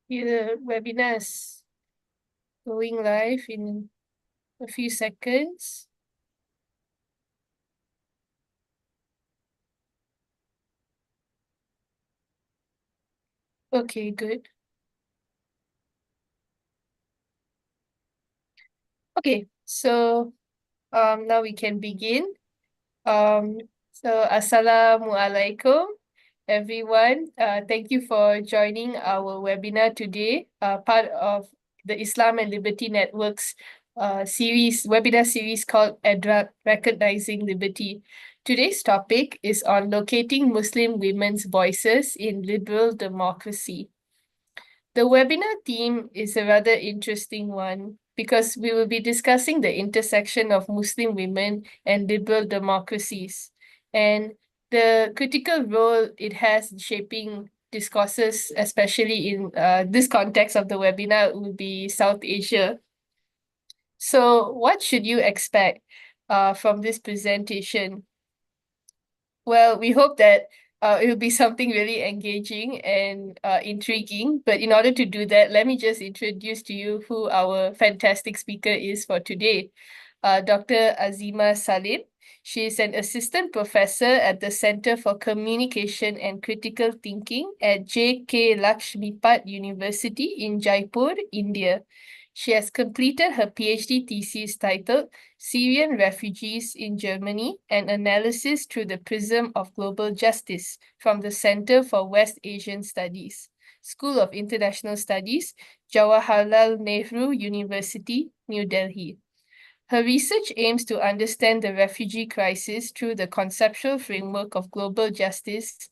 The webinar is going live in a few seconds. Okay, good. Okay, so now we can begin. So Assalamualaikum, everyone. Thank you for joining our webinar today, part of the Islam and Liberty Network's webinar series called Edraak, Recognizing Liberty. Today's topic is on locating Muslim women's voices in liberal democracy. The webinar theme is a rather interesting one because we will be discussing the intersection of Muslim women and liberal democracies and the critical role it has in shaping discourses, especially in this context of the webinar, will be South Asia. So what should you expect from this presentation? Well, we hope that it will be something really engaging and intriguing. But in order to do that, let me just introduce to you who our fantastic speaker is for today. Dr. Azeemah Saleem. She is an assistant professor at the Center for Communication and Critical Thinking at J.K. Lakshmipat University in Jaipur, India. She has completed her PhD thesis titled Syrian Refugees in Germany, an analysis through the prism of global justice from the Center for West Asian Studies, School of International Studies, Jawaharlal Nehru University, New Delhi. Her research aims to understand the refugee crisis through the conceptual framework of global justice,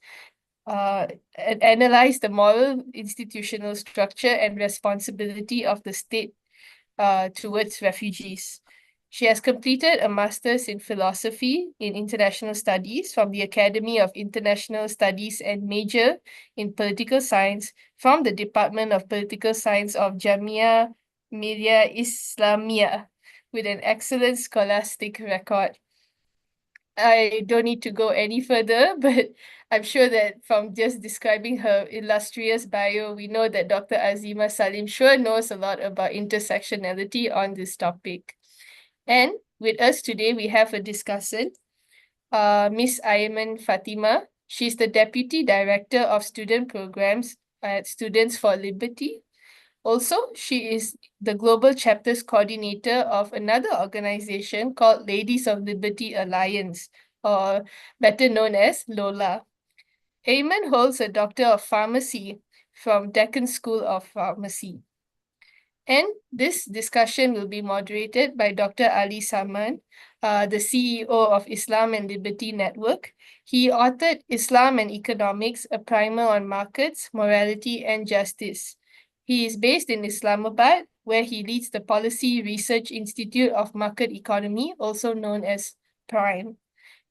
and analyze the moral institutional structure and responsibility of the state towards refugees. She has completed a master's in philosophy in international studies from the Academy of International Studies and major in political science from the Department of Political Science of Jamia Millia Islamia with an excellent scholastic record. I don't need to go any further, but I'm sure that from just describing her illustrious bio, we know that Dr. Azeemah Saleem sure knows a lot about intersectionality on this topic. And with us today, we have a discussant, Miss Ayemen Fatima. She's the Deputy Director of Student Programs at Students for Liberty. Also, she is the Global Chapters Coordinator of another organization called Ladies of Liberty Alliance, or better known as LOLA. Ayemen holds a Doctor of Pharmacy from Deccan School of Pharmacy. And this discussion will be moderated by Dr. Ali Salman, the CEO of Islam and Liberty Network. He authored Islam and Economics, a primer on markets, morality, and justice. He is based in Islamabad, where he leads the Policy Research Institute of Market Economy, also known as PRIME,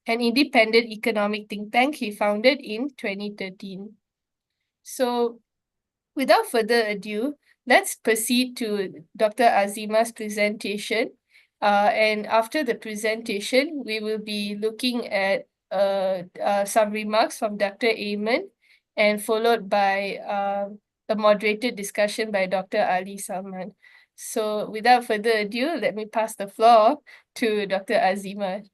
an independent economic think tank he founded in 2013. So, without further ado, let's proceed to Dr. Azeemah's presentation. And after the presentation, we will be looking at some remarks from Dr. Ayemen and followed by a moderated discussion by Dr. Ali Salman. So without further ado, let me pass the floor to Dr. Azeemah.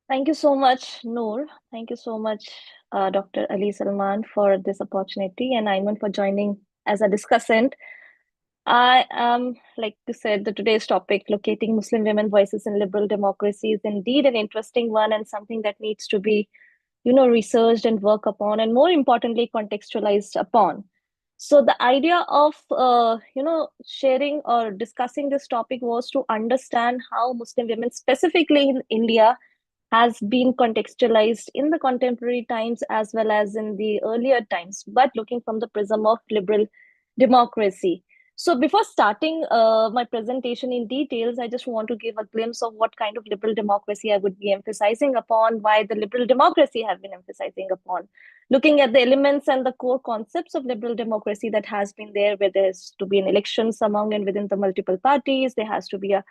Thank you so much, Noor. Thank you so much, Dr. Ali Salman, for this opportunity, and Ayemen for joining as a discussant. I am, like you said, today's topic, locating Muslim women voices in liberal democracy, is indeed an interesting one and something that needs to be, researched and worked upon, and more importantly, contextualized upon. So the idea of, sharing or discussing this topic was to understand how Muslim women, specifically in India, has been contextualized in the contemporary times as well as in the earlier times, but looking from the prism of liberal democracy. So before starting my presentation in details, I just want to give a glimpse of what kind of liberal democracy I would be emphasizing upon, why the liberal democracy have been emphasizing upon. Looking at the elements and the core concepts of liberal democracy that has been there, where there's to be an elections among and within the multiple parties, there has to be a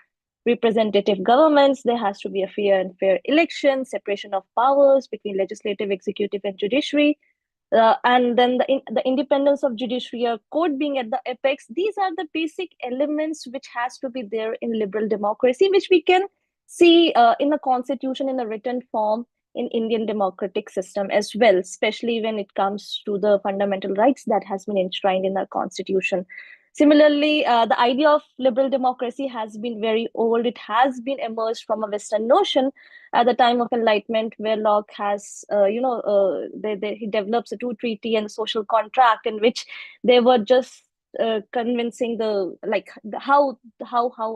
representative governments, there has to be a fair and fair election, separation of powers between legislative, executive, and judiciary. and then the independence of judiciary, court being at the apex. These are the basic elements which has to be there in liberal democracy, which we can see in the constitution in a written form in Indian democratic system as well, especially when it comes to the fundamental rights that has been enshrined in our constitution. Similarly, the idea of liberal democracy has been very old. It has been emerged from a Western notion at the time of Enlightenment, where Locke has, he develops a two treaty and a social contract in which they were just convincing how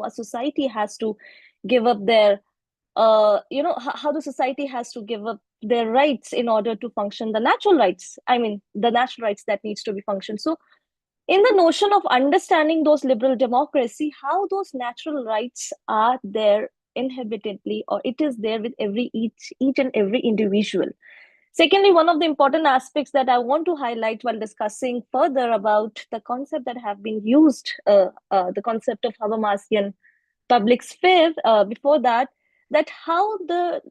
a society has to give up their how the society has to give up their rights in order to function the natural rights. I mean, the natural rights that needs to be functioned. So in the notion of understanding those liberal democracy, how those natural rights are there inhabitantly, or it is there with each and every individual. Secondly, one of the important aspects that I want to highlight while discussing further about the concept that have been used, the concept of Habermasian public sphere, before that, that how the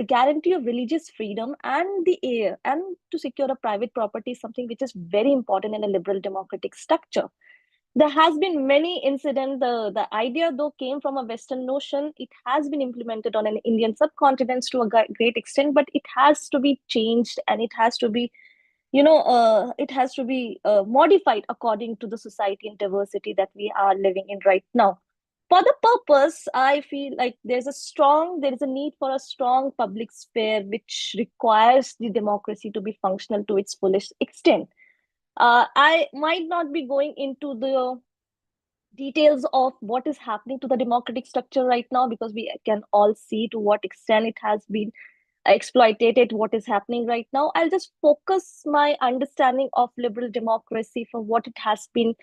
guarantee of religious freedom and the air and to secure a private property is something which is very important in a liberal democratic structure. There has been many incidents. The idea though came from a Western notion. It has been implemented on an Indian subcontinent to a great extent, but it has to be changed, and it has to be modified according to the society and diversity that we are living in right now. For the purpose, I feel like there is a need for a strong public sphere which requires the democracy to be functional to its fullest extent. I might not be going into the details of what is happening to the democratic structure right now, because we can all see to what extent it has been exploited, what is happening right now. I'll just focus my understanding of liberal democracy for what it has been,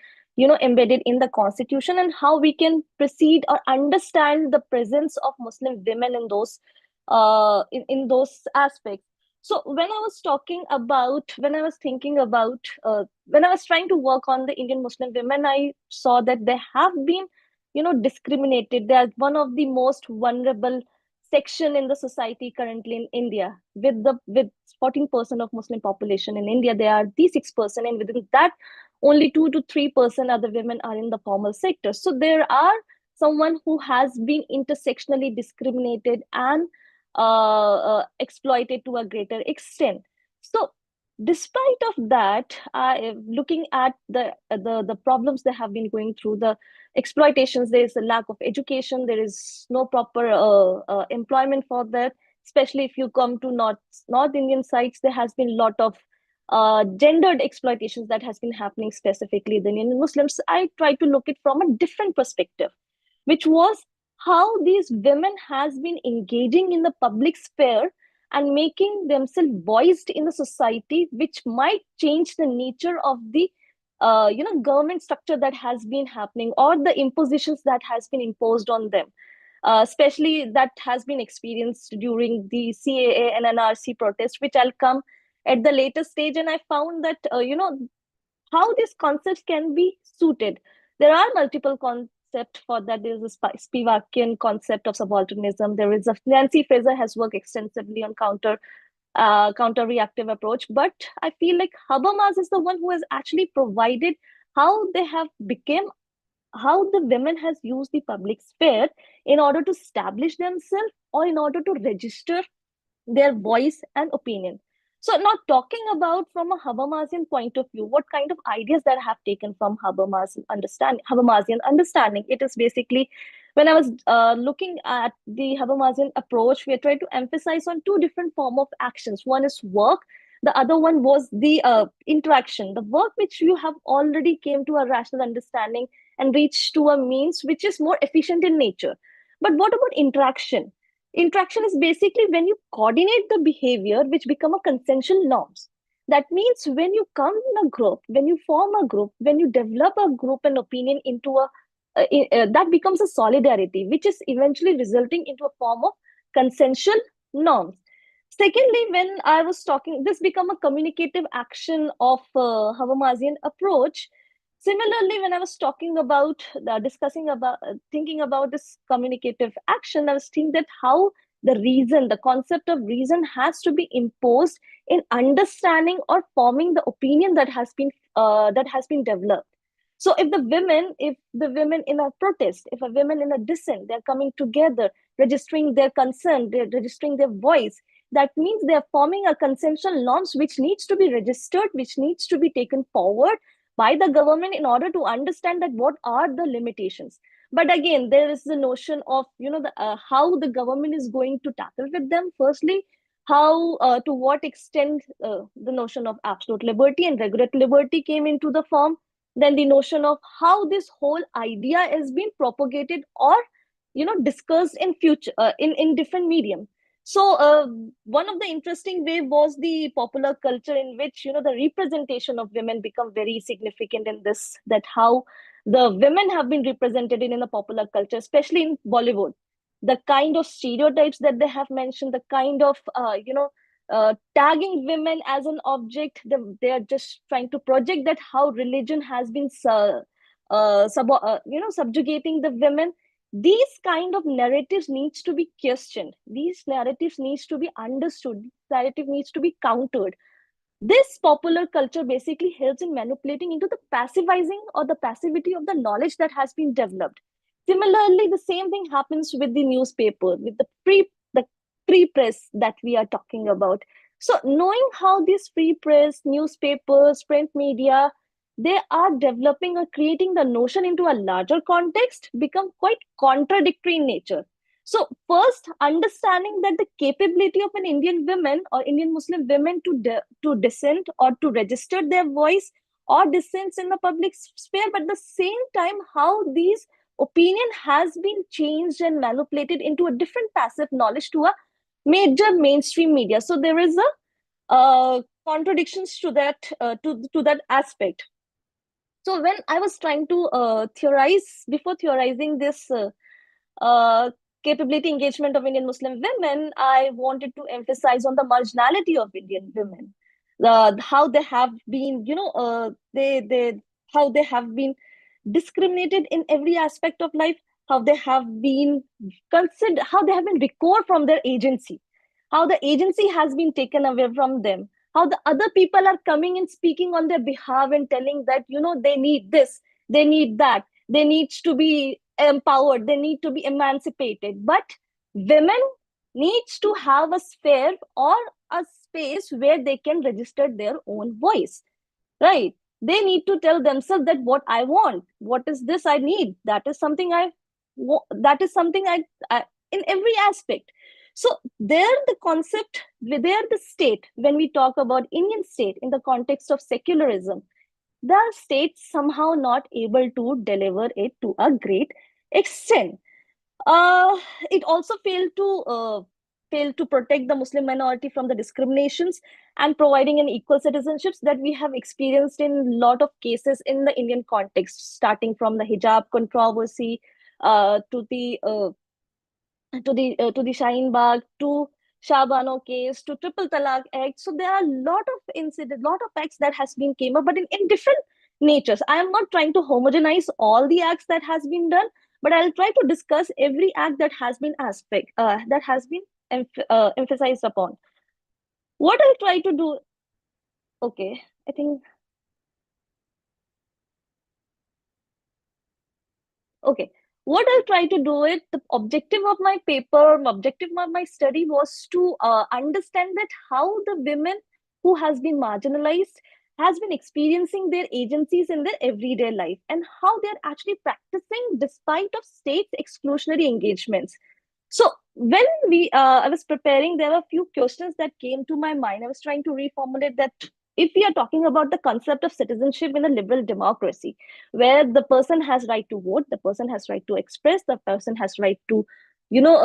embedded in the constitution, and how we can proceed or understand the presence of Muslim women in those in those aspects. So when I was thinking about, when I was trying to work on the Indian Muslim women, I saw that they have been, discriminated. They are one of the most vulnerable section in the society currently in India. With 14% of Muslim population in India, they are the 6%, and within that, only 2 to 3% of the women are in the formal sector. So there are someone who has been intersectionally discriminated and exploited to a greater extent. So despite of that, looking at the problems they have been going through, the exploitations, there is a lack of education, there is no proper employment for that. Especially if you come to North Indian sites, there has been a lot of gendered exploitations that has been happening specifically the Indian Muslims. I try to look it from a different perspective, which was how these women has been engaging in the public sphere and making themselves voiced in the society, which might change the nature of the government structure that has been happening, or the impositions that has been imposed on them, especially that has been experienced during the CAA and NRC protest, which I'll come at the later stage. And I found that how these concepts can be suited. There are multiple concepts for that. There is a Spivakian concept of subalternism. There is a Nancy Fraser has worked extensively on counter reactive approach. But I feel like Habermas is the one who has actually provided how they have become, how the women has used the public sphere in order to establish themselves or in order to register their voice and opinion. So now talking about from a Habermasian point of view, what kind of ideas that I have taken from Habermasian understanding, it is basically, when I was looking at the Habermasian approach, we are trying to emphasize on two different form of actions. One is work. The other one was the interaction, the work which you have already came to a rational understanding and reached to a means which is more efficient in nature. But what about interaction? Interaction is basically when you coordinate the behavior which become a consensual norms. That means when you come in a group, when you form a group, when you develop a group and opinion into that becomes a solidarity, which is eventually resulting into a form of consensual norms. Secondly, when I was talking, this become a communicative action of Habermasian approach. Similarly, when I was talking about thinking about this communicative action, I was thinking that how The reason, the concept of reason has to be imposed in understanding or forming the opinion that has been developed. So if the women in a protest, if a women in a dissent, they're coming together, registering their concern, they're registering their voice, that means they're forming a consensual norms which needs to be registered, which needs to be taken forward by the government in order to understand that what are the limitations. But again, there is the notion of how the government is going to tackle with them. Firstly, how to what extent the notion of absolute liberty and regulatory liberty came into the form. Then the notion of how this whole idea is being propagated or discussed in future in different medium. So one of the interesting way was the popular culture, in which the representation of women become very significant in this, that how the women have been represented in the popular culture, especially in Bollywood. The kind of stereotypes that they have mentioned, the kind of tagging women as an object, they are just trying to project that how religion has been subjugating the women. These kind of narratives needs to be questioned, these narratives needs to be understood, this narrative needs to be countered. This popular culture basically helps in manipulating into the passivizing or the passivity of the knowledge that has been developed. Similarly, the same thing happens with the newspaper, with the free press that we are talking about. So knowing how these free press, newspapers, print media, they are developing or creating the notion into a larger context become quite contradictory in nature. So first, understanding that the capability of an Indian woman or Indian Muslim women to dissent or to register their voice or dissents in the public sphere, but at the same time, how these opinion has been changed and manipulated into a different passive knowledge to a major mainstream media. So there is a contradictions to that to that aspect. So when I was trying to theorize, before theorizing this uh, capability engagement of Indian Muslim women, I wanted to emphasize on the marginality of Indian women, how they have been, they how they have been discriminated in every aspect of life, how they have been considered, how they have been recalled from their agency, how the agency has been taken away from them, how the other people are coming and speaking on their behalf and telling that they need this, they need that, they need to be empowered, they need to be emancipated, but women needs to have a sphere or a space where they can register their own voice, right? They need to tell themselves that what I want, what is this I need, that is something that is something I in every aspect. So there the concept, there the state, when we talk about Indian state in the context of secularism, the state somehow not able to deliver it to a great extent. uh, it also failed to protect the Muslim minority from the discriminations and providing an equal citizenships that we have experienced in a lot of cases in the Indian context, starting from the hijab controversy uh, to the uh, to the Shaheen Bagh, to Shabano case, to Triple Talaq Act. So there are a lot of incidents, lot of acts that has been came up, but in different natures. I am not trying to homogenize all the acts that has been done, but I'll try to discuss every act that has been emphasized upon. What I'll try to do, okay, I think, okay. What I'll try to do it, the objective of my paper, objective of my study was to understand that how the women who has been marginalized has been experiencing their agencies in their everyday life and how they're actually practicing despite of state's exclusionary engagements. So when I was preparing, there were a few questions that came to my mind. I was trying to reformulate that if we are talking about the concept of citizenship in a liberal democracy, where the person has right to vote, the person has right to express, the person has right to,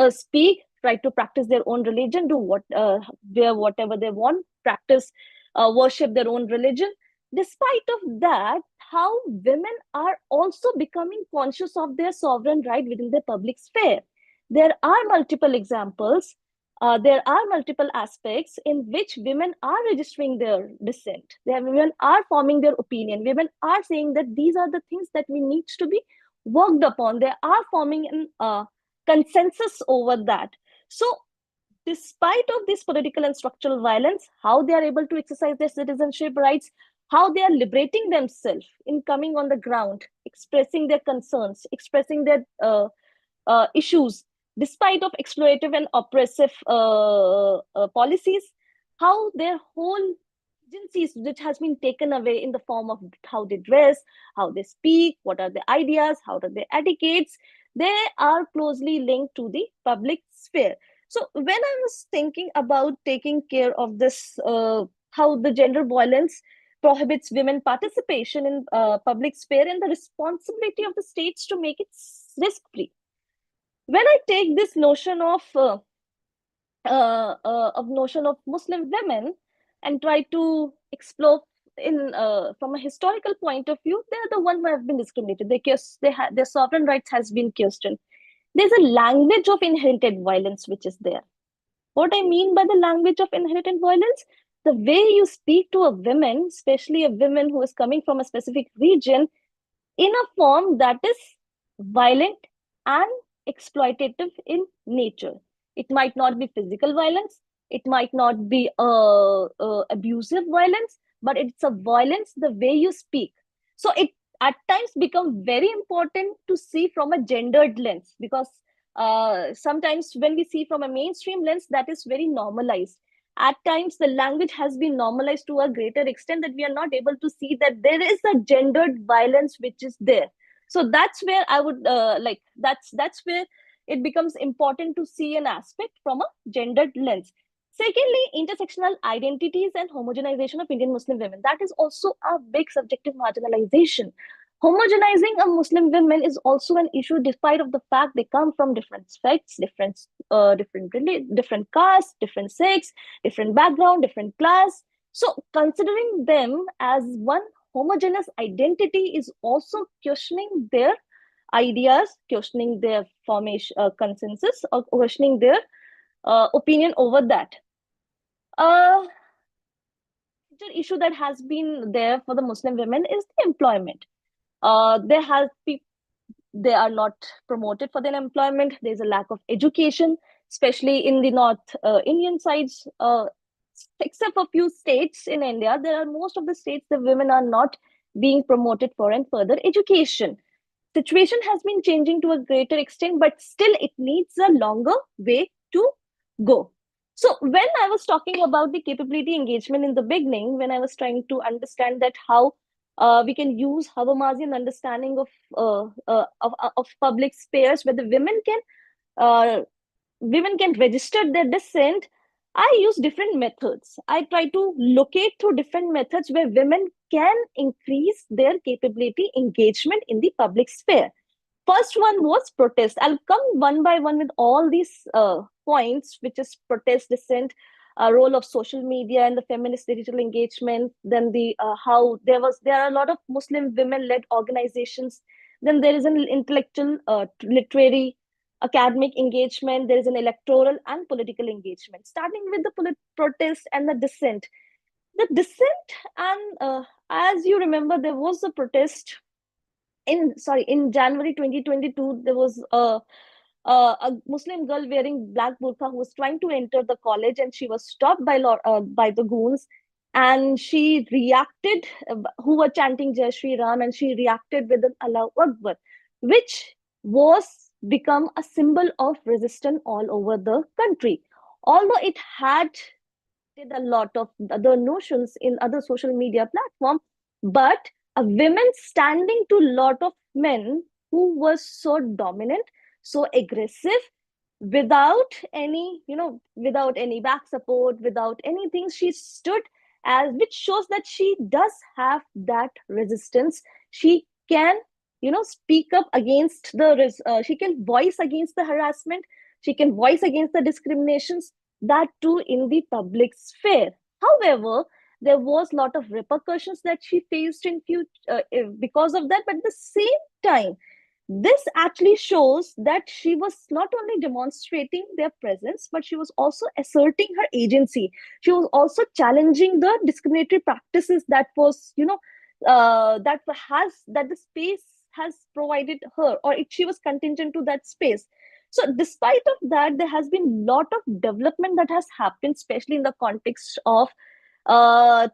speak, right to practice their own religion, do wear whatever they want, practice, worship their own religion. Despite of that, how women are also becoming conscious of their sovereign right within the public sphere. There are multiple examples, there are multiple aspects in which women are registering their dissent. Women are forming their opinion. Women are saying that these are the things that we need to be worked upon. They are forming a consensus over that. So despite of this political and structural violence, how they are able to exercise their citizenship rights, how they are liberating themselves in coming on the ground, expressing their concerns, expressing their issues, despite of exploitative and oppressive policies, how their whole agencies, which has been taken away in the form of how they dress, how they speak, what are their ideas, how are their etiquettes, they are closely linked to the public sphere. So when I was thinking about taking care of this, how the gender violence prohibits women participation in public sphere and the responsibility of the states to make it risk free, when I take this notion of Muslim women and try to explore in from a historical point of view, they're the one who have been discriminated. Their sovereign rights has been questioned. There's a language of inherited violence which is there. What I mean by the language of inherited violence, the way you speak to a woman, especially a woman who is coming from a specific region, in a form that is violent and exploitative in nature. It might not be physical violence, it might not be abusive violence, but it's a violence the way you speak. So it at times become very important to see from a gendered lens, because sometimes when we see from a mainstream lens, that is very normalized. At times the language has been normalized to a greater extent that we are not able to see that there is a gendered violence which is there. So that's where I would that's where it becomes important to see an aspect from a gendered lens. Secondly, intersectional identities and homogenization of Indian Muslim women, that is also a big subjective marginalization. Homogenizing a Muslim women is also an issue, despite of the fact they come from different sects, different castes, different sex, different background, different class. So considering them as one homogeneous identity is also questioning their ideas, questioning their formation consensus, or questioning their opinion over that. Major issue that has been there for the Muslim women is the employment. They are not promoted for their employment. There's a lack of education, especially in the North Indian sides. Except for few states in India, there are most of the states the women are not being promoted for and further education. Situation has been changing to a greater extent, but still it needs a longer way to go. So when I was talking about the capability engagement in the beginning, when I was trying to understand that how we can use Habermasian understanding of public spheres where the uh, women can register their dissent, I use different methods. I try to locate through different methods where women can increase their capability engagement in the public sphere. First one was protest. I'll come one by one with all these points, which is protest, dissent, role of social media and the feminist digital engagement. Then the how there are a lot of Muslim women-led organizations. Then there is an intellectual, literary, academic engagement. There is an electoral and political engagement. Starting with the protest and the dissent. The dissent and as you remember, there was a protest in January 2022. There was a Muslim girl wearing black burqa who was trying to enter the college, and she was stopped by the goons, and she reacted, who were chanting Jai Shri Ram, and she reacted with an Allahu Akbar, which was become a symbol of resistance all over the country. Although it had did a lot of other notions in other social media platforms, but a women standing to a lot of men who was so dominant, so aggressive, without any, without any back support, without anything, she stood as, which shows that she does have that resistance. She can, speak up against she can voice against the harassment. She can voice against the discriminations, that too in the public sphere. However, there was a lot of repercussions that she faced in future because of that. But at the same time, this actually shows that she was not only demonstrating their presence, but she was also asserting her agency. She was also challenging the discriminatory practices that was, that the space has provided her, or she was contingent to that space. So despite of that, there has been lot of development that has happened, especially in the context of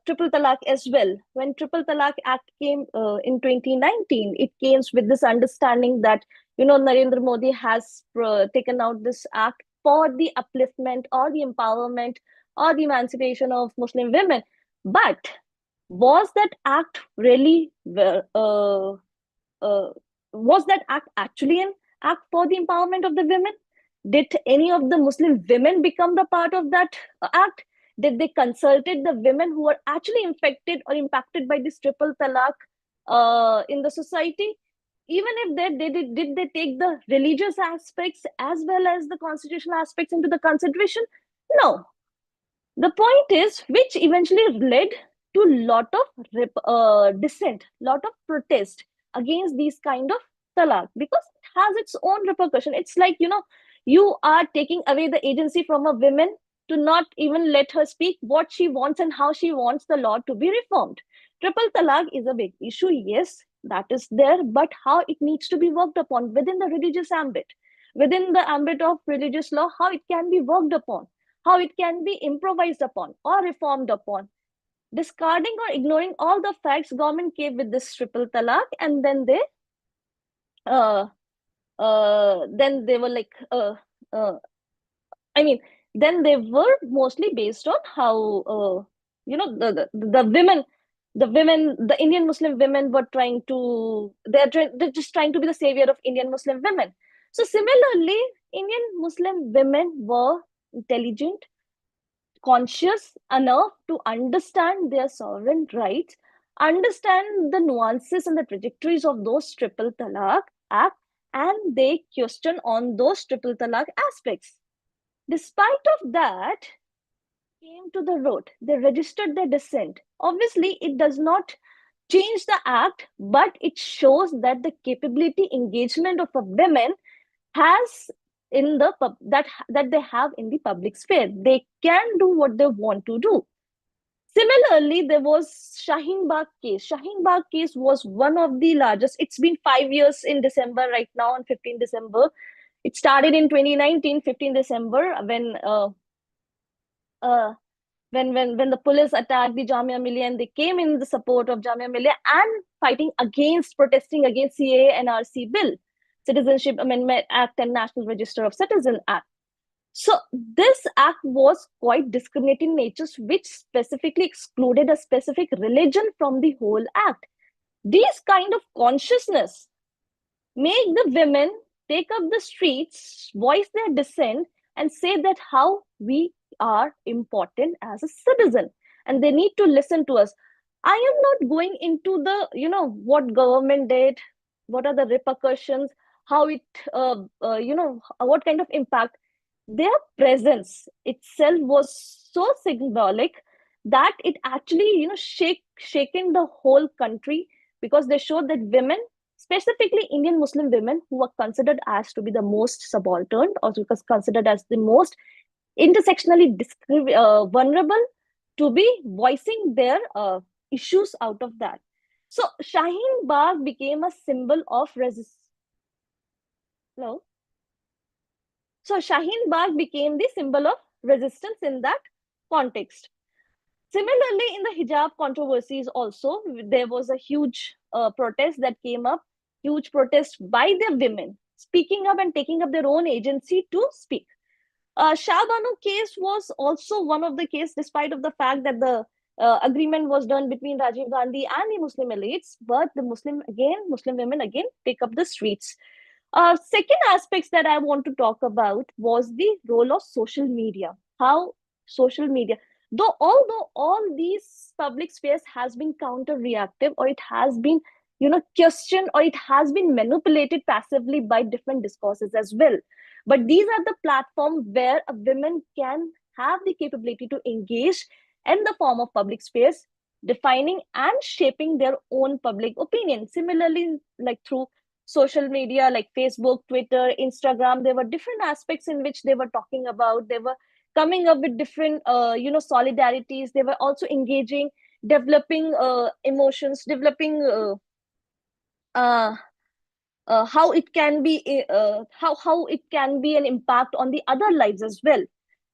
triple talaq as well. When triple talaq act came in 2019, it came with this understanding that, Narendra Modi has taken out this act for the upliftment or the empowerment or the emancipation of Muslim women. But was that act really uh, was that act actually an act for the empowerment of the women? Did any of the Muslim women become the part of that act? Did they consulted the women who were actually infected or impacted by this triple talaq in the society? Even if did they take the religious aspects as well as the constitutional aspects into the consideration? No. The point is, which eventually led to lot of dissent, lot of protest against these kind of talaq, because it has its own repercussion. It's like, you are taking away the agency from a woman to not even let her speak what she wants and how she wants the law to be reformed. Triple talaq is a big issue, yes, that is there, but how it needs to be worked upon within the religious ambit, within the ambit of religious law, how it can be worked upon, how it can be improvised upon or reformed upon. Discarding or ignoring all the facts, government came with this triple talaq, and uh, then they were like, I mean, then they were mostly based on how, the women, the Indian Muslim women were trying to, they're just trying to be the savior of Indian Muslim women. So similarly, Indian Muslim women were intelligent, conscious enough to understand their sovereign rights, understand the nuances and the trajectories of those triple talaq act, and they question on those triple talaq aspects. Despite of that, came to the road. They registered their dissent. Obviously, it does not change the act, but it shows that the capability engagement of a women has in the that they have in the public sphere. They can do what they want to do. Similarly, there was Shaheen Bagh case. Shaheen Bagh case was one of the largest. It's been 5 years in December right now, on 15 December. It started in 2019, 15 December, uh, when the police attacked the Jamia Millia, and they came in the support of Jamia Millia and protesting against CAA and RC bill, Citizenship Amendment Act and National Register of Citizen Act. So this act was quite discriminating in nature, which specifically excluded a specific religion from the whole act. These kind of consciousness make the women take up the streets, voice their dissent, and say that how we are important as a citizen, and they need to listen to us. I am not going into the, what government did, what are the repercussions, how it, what kind of impact. Their presence itself was so symbolic that it actually, shaking the whole country, because they showed that women, specifically Indian Muslim women, who were considered as to be the most subaltern, or was considered as the most intersectionally vulnerable, to be voicing their issues out of that. So Shaheen Bagh became a symbol of resistance. No? So Shaheen Bagh became the symbol of resistance in that context. Similarly, in the hijab controversies also, there was a huge protest that came up, huge protest by the women, speaking up and taking up their own agency to speak. Shah Banu case was also one of the case, despite of the fact that the agreement was done between Rajiv Gandhi and the Muslim elites, but the Muslim women again take up the streets. Second aspects that I want to talk about was the role of social media. How social media, although all these public space has been counter reactive, or it has been, questioned, or it has been manipulated passively by different discourses as well, but these are the platform where a women can have the capability to engage in the form of public space, defining and shaping their own public opinion. Similarly, like through social media like Facebook, Twitter, Instagram, there were different aspects in which they were talking about. They were coming up with different, solidarities. They were also engaging, developing emotions, developing uh, how it can be how it can be an impact on the other lives as well.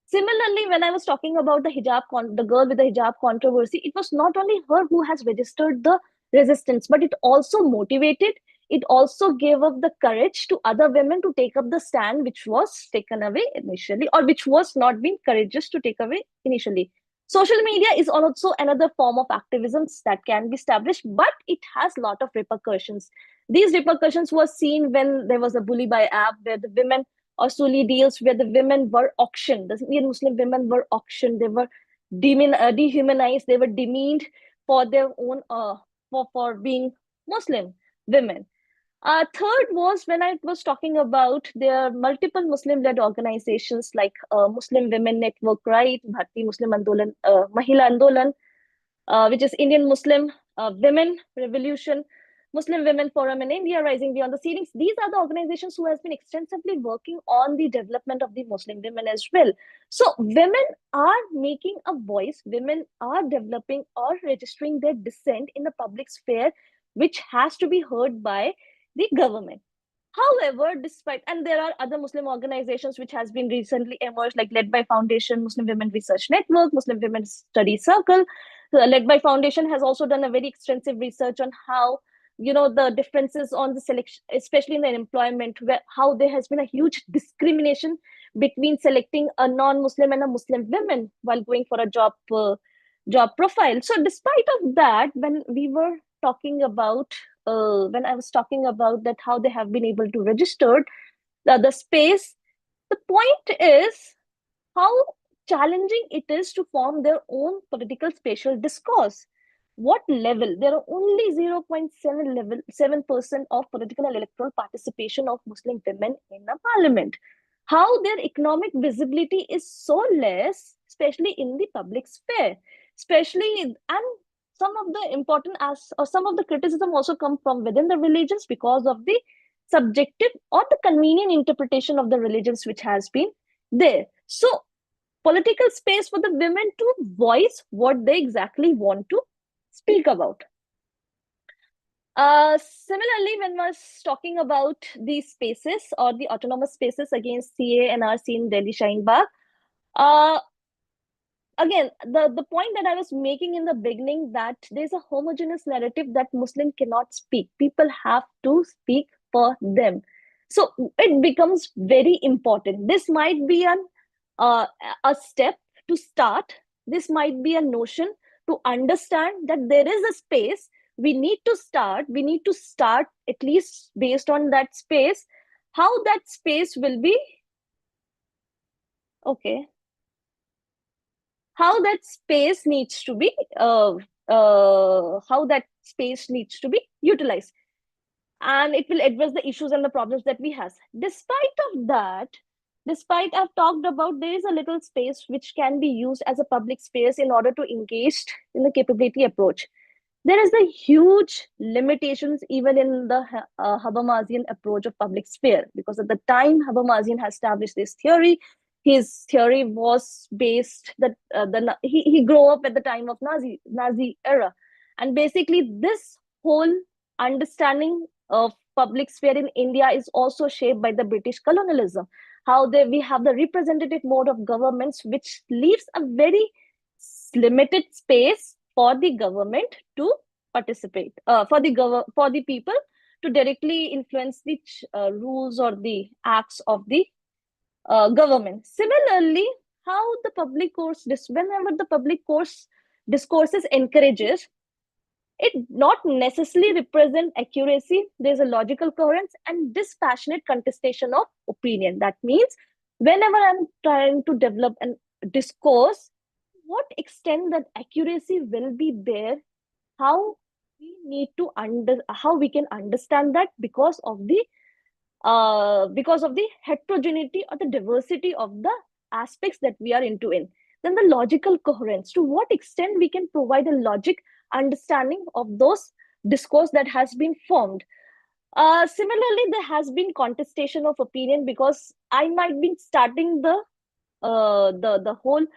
Similarly, when I was talking about the girl with the hijab controversy, it was not only her who has registered the resistance, but it also motivated, it also gave up the courage to other women to take up the stand which was taken away initially, or which was not being courageous to take away initially. Social media is also another form of activism that can be established, but it has a lot of repercussions. These repercussions were seen when there was a bully by app where the women, or Suli deals where the women were auctioned. The Indian Muslim women were auctioned. They were dehumanized. They were demeaned for their own for being Muslim women. Third was when I was talking about there are multiple Muslim-led organizations like Muslim Women Network, right? Bharti Muslim Andolan, Mahila Andolan, which is Indian Muslim Women Revolution, Muslim Women Forum in India, Rising Beyond the Ceilings. These are the organizations who has been extensively working on the development of the Muslim women as well. So women are making a voice, women are developing or registering their dissent in the public sphere, which has to be heard by the government. However, despite, and there are other Muslim organizations which has been recently emerged, like led by Foundation, Muslim Women Research Network, Muslim Women Study Circle. Led by Foundation has also done a very extensive research on how, the differences on the selection, especially in the employment, where how there has been a huge discrimination between selecting a non-Muslim and a Muslim woman while going for a job profile. So despite of that, when I was talking about that how they have been able to register the space, the point is how challenging it is to form their own political spatial discourse. What level? There are only 0.7% of political and electoral participation of Muslim women in the parliament. How their economic visibility is so less, especially in the public sphere, especially, and some of the important as or some of the criticism also come from within the religions because of the subjective or the convenient interpretation of the religions which has been there. So political space for the women to voice what they exactly want to speak about. Similarly, when I was talking about these spaces or the autonomous spaces against CA and RC in Delhi Shaheen Bagh, uh, again, the point that I was making in the beginning, that there's a homogeneous narrative that Muslim cannot speak. People have to speak for them. So it becomes very important. This might be uh, a step to start. This might be a notion to understand that there is a space. We need to start. We need to start at least based on that space. How that space will be, okay, how that space needs to be how that space needs to be utilized, and it will address the issues and the problems that we have. Despite of that, despite I've talked about, there is a little space which can be used as a public space in order to engage in the capability approach. There is a huge limitations even in the Habermasian approach of public sphere, because at the time Habermasian has established this theory, his theory was based that he grew up at the time of Nazi era, and basically this whole understanding of public sphere in India is also shaped by the British colonialism. How we have the representative mode of governments, which leaves a very limited space for the government to participate, for the people to directly influence the rules or the acts of the government. Similarly, how the public course, whenever the public course discourses encourages, it not necessarily represent accuracy. There's a logical coherence and dispassionate contestation of opinion. That means whenever I'm trying to develop a discourse, what extent that accuracy will be there, how how we can understand that because of the heterogeneity or the diversity of the aspects that we are into in. Then the logical coherence, to what extent we can provide a logic understanding of those discourse that has been formed. Similarly, there has been contestation of opinion, because I might be starting the whole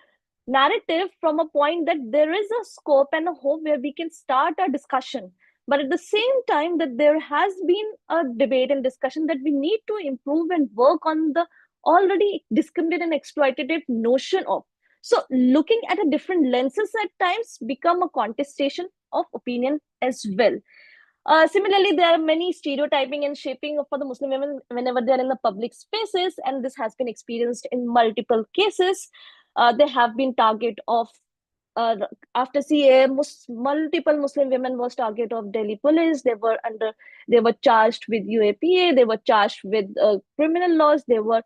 narrative from a point that there is a scope and a hope where we can start a discussion. But at the same time, that there has been a debate and discussion that we need to improve and work on the already discriminated and exploitative notion of. So looking at a different lenses at times become a contestation of opinion as well. Similarly, there are many stereotyping and shaping for the Muslim women whenever they are in the public spaces, and this has been experienced in multiple cases. They have been target of uh, after CA, multiple Muslim women was target of Delhi police. They were charged with UAPA. They were charged with criminal laws. They were,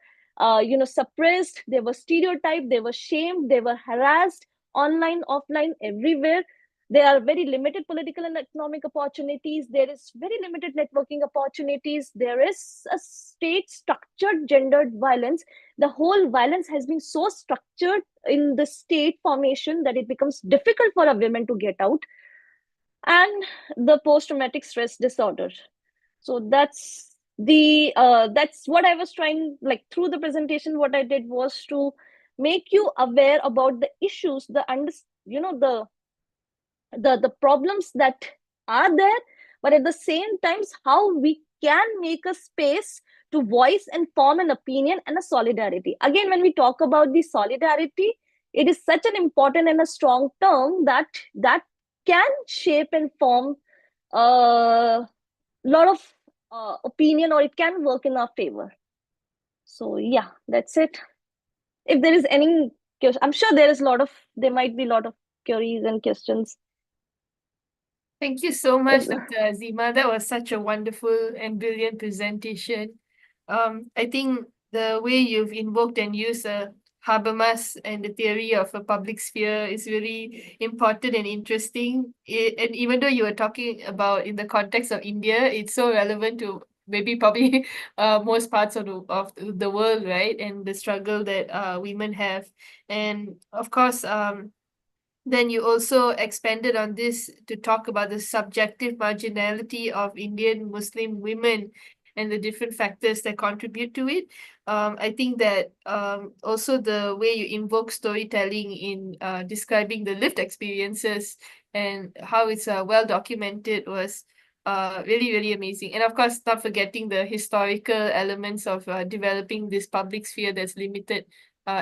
suppressed. They were stereotyped. They were shamed. They were harassed online, offline, everywhere. There are very limited political and economic opportunities. There is very limited networking opportunities. There is a state structured gendered violence. The whole violence has been so structured in the state formation that it becomes difficult for a woman to get out. And the post-traumatic stress disorder. So that's what I was trying, like through the presentation, what I did was to make you aware about the issues, the problems that are there, but at the same times how we can make a space to voice and form an opinion and a solidarity. Again, when we talk about the solidarity, it is such an important and a strong term that can shape and form a lot of opinion, or it can work in our favor. So yeah, that's it. If there is any, I'm sure there might be a lot of queries and questions. Thank you so much, Is Dr. Azeemah. That was such a wonderful and brilliant presentation. I think the way you've invoked and used Habermas and the theory of a public sphere is really important and interesting. And even though you were talking about in the context of India, it's so relevant to maybe probably most parts of the world, right? And the struggle that women have. And of course, then you also expanded on this to talk about the subjective marginality of Indian Muslim women and the different factors that contribute to it. I think that also the way you invoke storytelling in describing the lived experiences and how it's well documented was really, really amazing. And of course, not forgetting the historical elements of developing this public sphere that's limited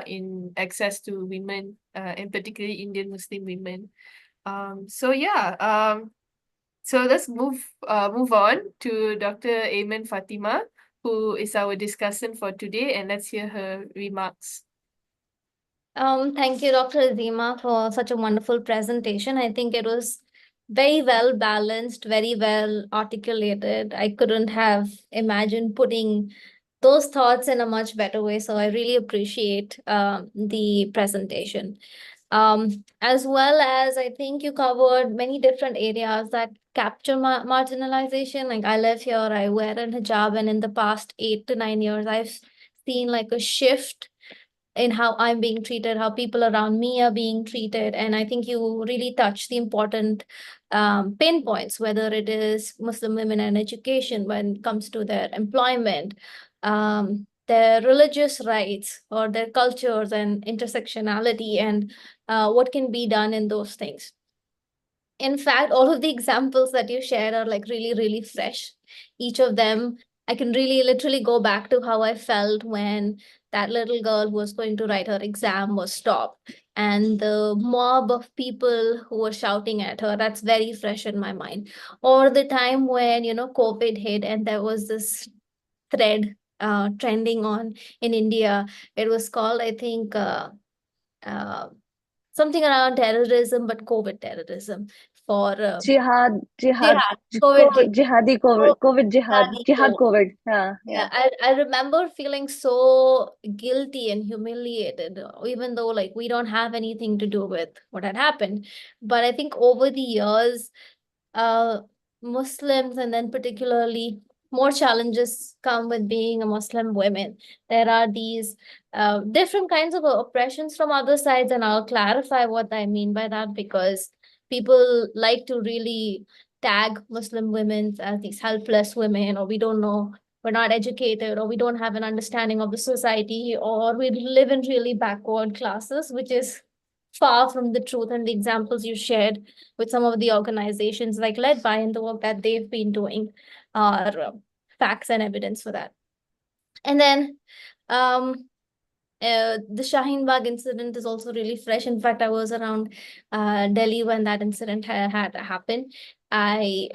in access to women, and particularly Indian Muslim women. So yeah, so let's move on to Dr. Ayemen Fatima, who is our discussant for today, and let's hear her remarks. Thank you, Dr. Azeemah, for such a wonderful presentation. I think it was very well balanced, very well articulated. I couldn't have imagined putting those thoughts in a much better way. So I really appreciate the presentation. As well as I think you covered many different areas that capture marginalization. Like I live here, I wear a hijab, and in the past 8 to 9 years, I've seen like a shift in how I'm being treated, how people around me are being treated. And I think you really touch the important pain points, whether it is Muslim women and education when it comes to their employment, their religious rights or their cultures and intersectionality, and what can be done in those things. In fact, all of the examples that you shared are like really, really fresh. Each of them, I can really literally go back to how I felt when that little girl who was going to write her exam was stopped, and the mob of people who were shouting at her. That's very fresh in my mind. Or the time when, COVID hit and there was this thread trending on in India. It was called, I think, uh, something around terrorism, but COVID terrorism for jihad, jihad, COVID, jihadi COVID jihad COVID. COVID. Yeah, Yeah, yeah. I remember feeling so guilty and humiliated, even though like we don't have anything to do with what had happened. But I think over the years, uh, Muslims, and then particularly more challenges come with being a Muslim woman. There are these different kinds of oppressions from other sides, and I'll clarify what I mean by that, because people like to really tag Muslim women as these helpless women, or we don't know, we're not educated, or we don't have an understanding of the society, or we live in really backward classes, which is far from the truth, and the examples you shared with some of the organizations like led by and the work that they've been doing are facts and evidence for that. And then the Shaheen Bagh incident is also really fresh. In fact, I was around Delhi when that incident had happened. I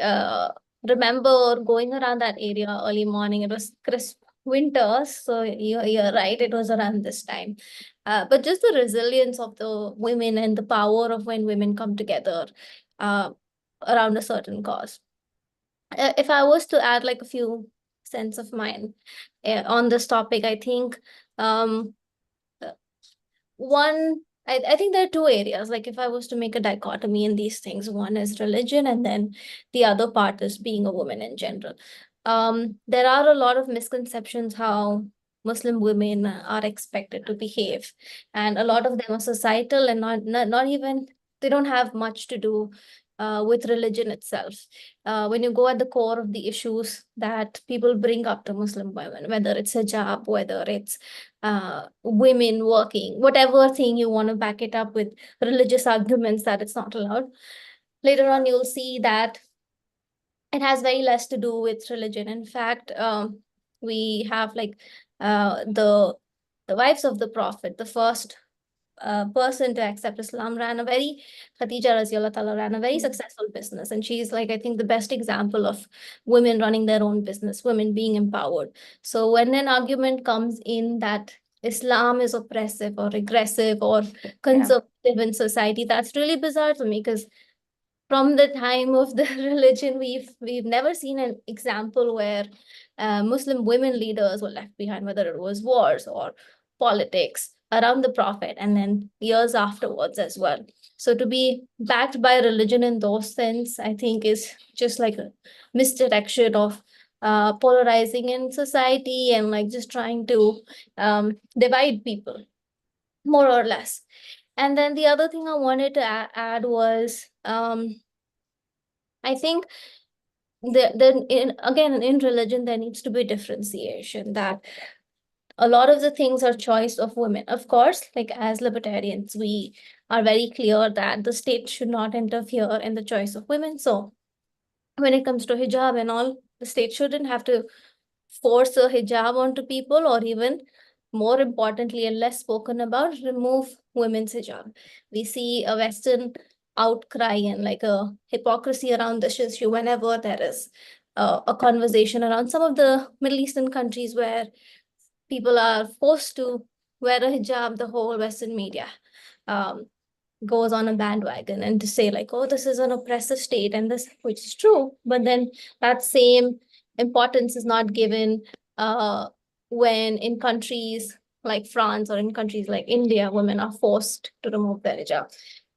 remember going around that area early morning. It was crisp winter, so you're right, it was around this time. But just the resilience of the women and the power of when women come together around a certain cause. If I was to add like a few cents of mine on this topic, I think I think there are two areas. Like if I was to make a dichotomy in these things, one is religion, and then the other part is being a woman in general. There are a lot of misconceptions how Muslim women are expected to behave, and a lot of them are societal and not even, they don't have much to do with religion itself. When you go at the core of the issues that people bring up to Muslim women, whether it's hijab, whether it's women working, whatever thing you want to back it up with religious arguments that it's not allowed, later on you'll see that it has very less to do with religion. In fact, we have like the wives of the Prophet, the first person to accept Islam Khadija Raziallahu Ta'ala ran a very successful business. And she's like, I think the best example of women running their own business, women being empowered. So when an argument comes in that Islam is oppressive or regressive or conservative in society, that's really bizarre to me, because from the time of the religion, we've never seen an example where Muslim women leaders were left behind, whether it was wars or politics around the Prophet, and then years afterwards as well. So to be backed by religion in those sense, I think is just like a misdirection of polarizing in society and like just trying to divide people, more or less. And then the other thing I wanted to add was, I think again, in religion, there needs to be differentiation, that a lot of the things are choice of women. Of course, like as libertarians, we are very clear that the state should not interfere in the choice of women. So when it comes to hijab and all, the state shouldn't have to force a hijab onto people, or even more importantly and less spoken about, remove women's hijab. We see a Western outcry and like a hypocrisy around this issue whenever there is a conversation around some of the Middle Eastern countries where people are forced to wear a hijab. The whole Western media goes on a bandwagon and to say like, oh, this is an oppressive state, and this, which is true, but then that same importance is not given when in countries like France or in countries like India, women are forced to remove their hijab.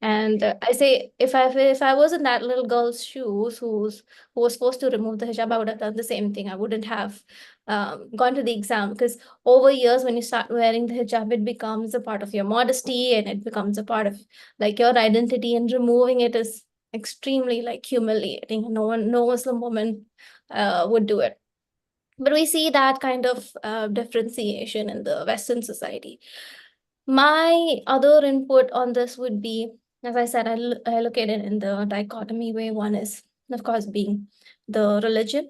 And I say, if I was in that little girl's shoes who was forced to remove the hijab, I would have done the same thing. I wouldn't have gone to the exam, because over years, when you start wearing the hijab, it becomes a part of your modesty and it becomes a part of like your identity, and removing it is extremely like humiliating. No Muslim woman would do it. But we see that kind of differentiation in the Western society. My other input on this would be, as I said, I look at it in the dichotomy way. One is, of course, being the religion,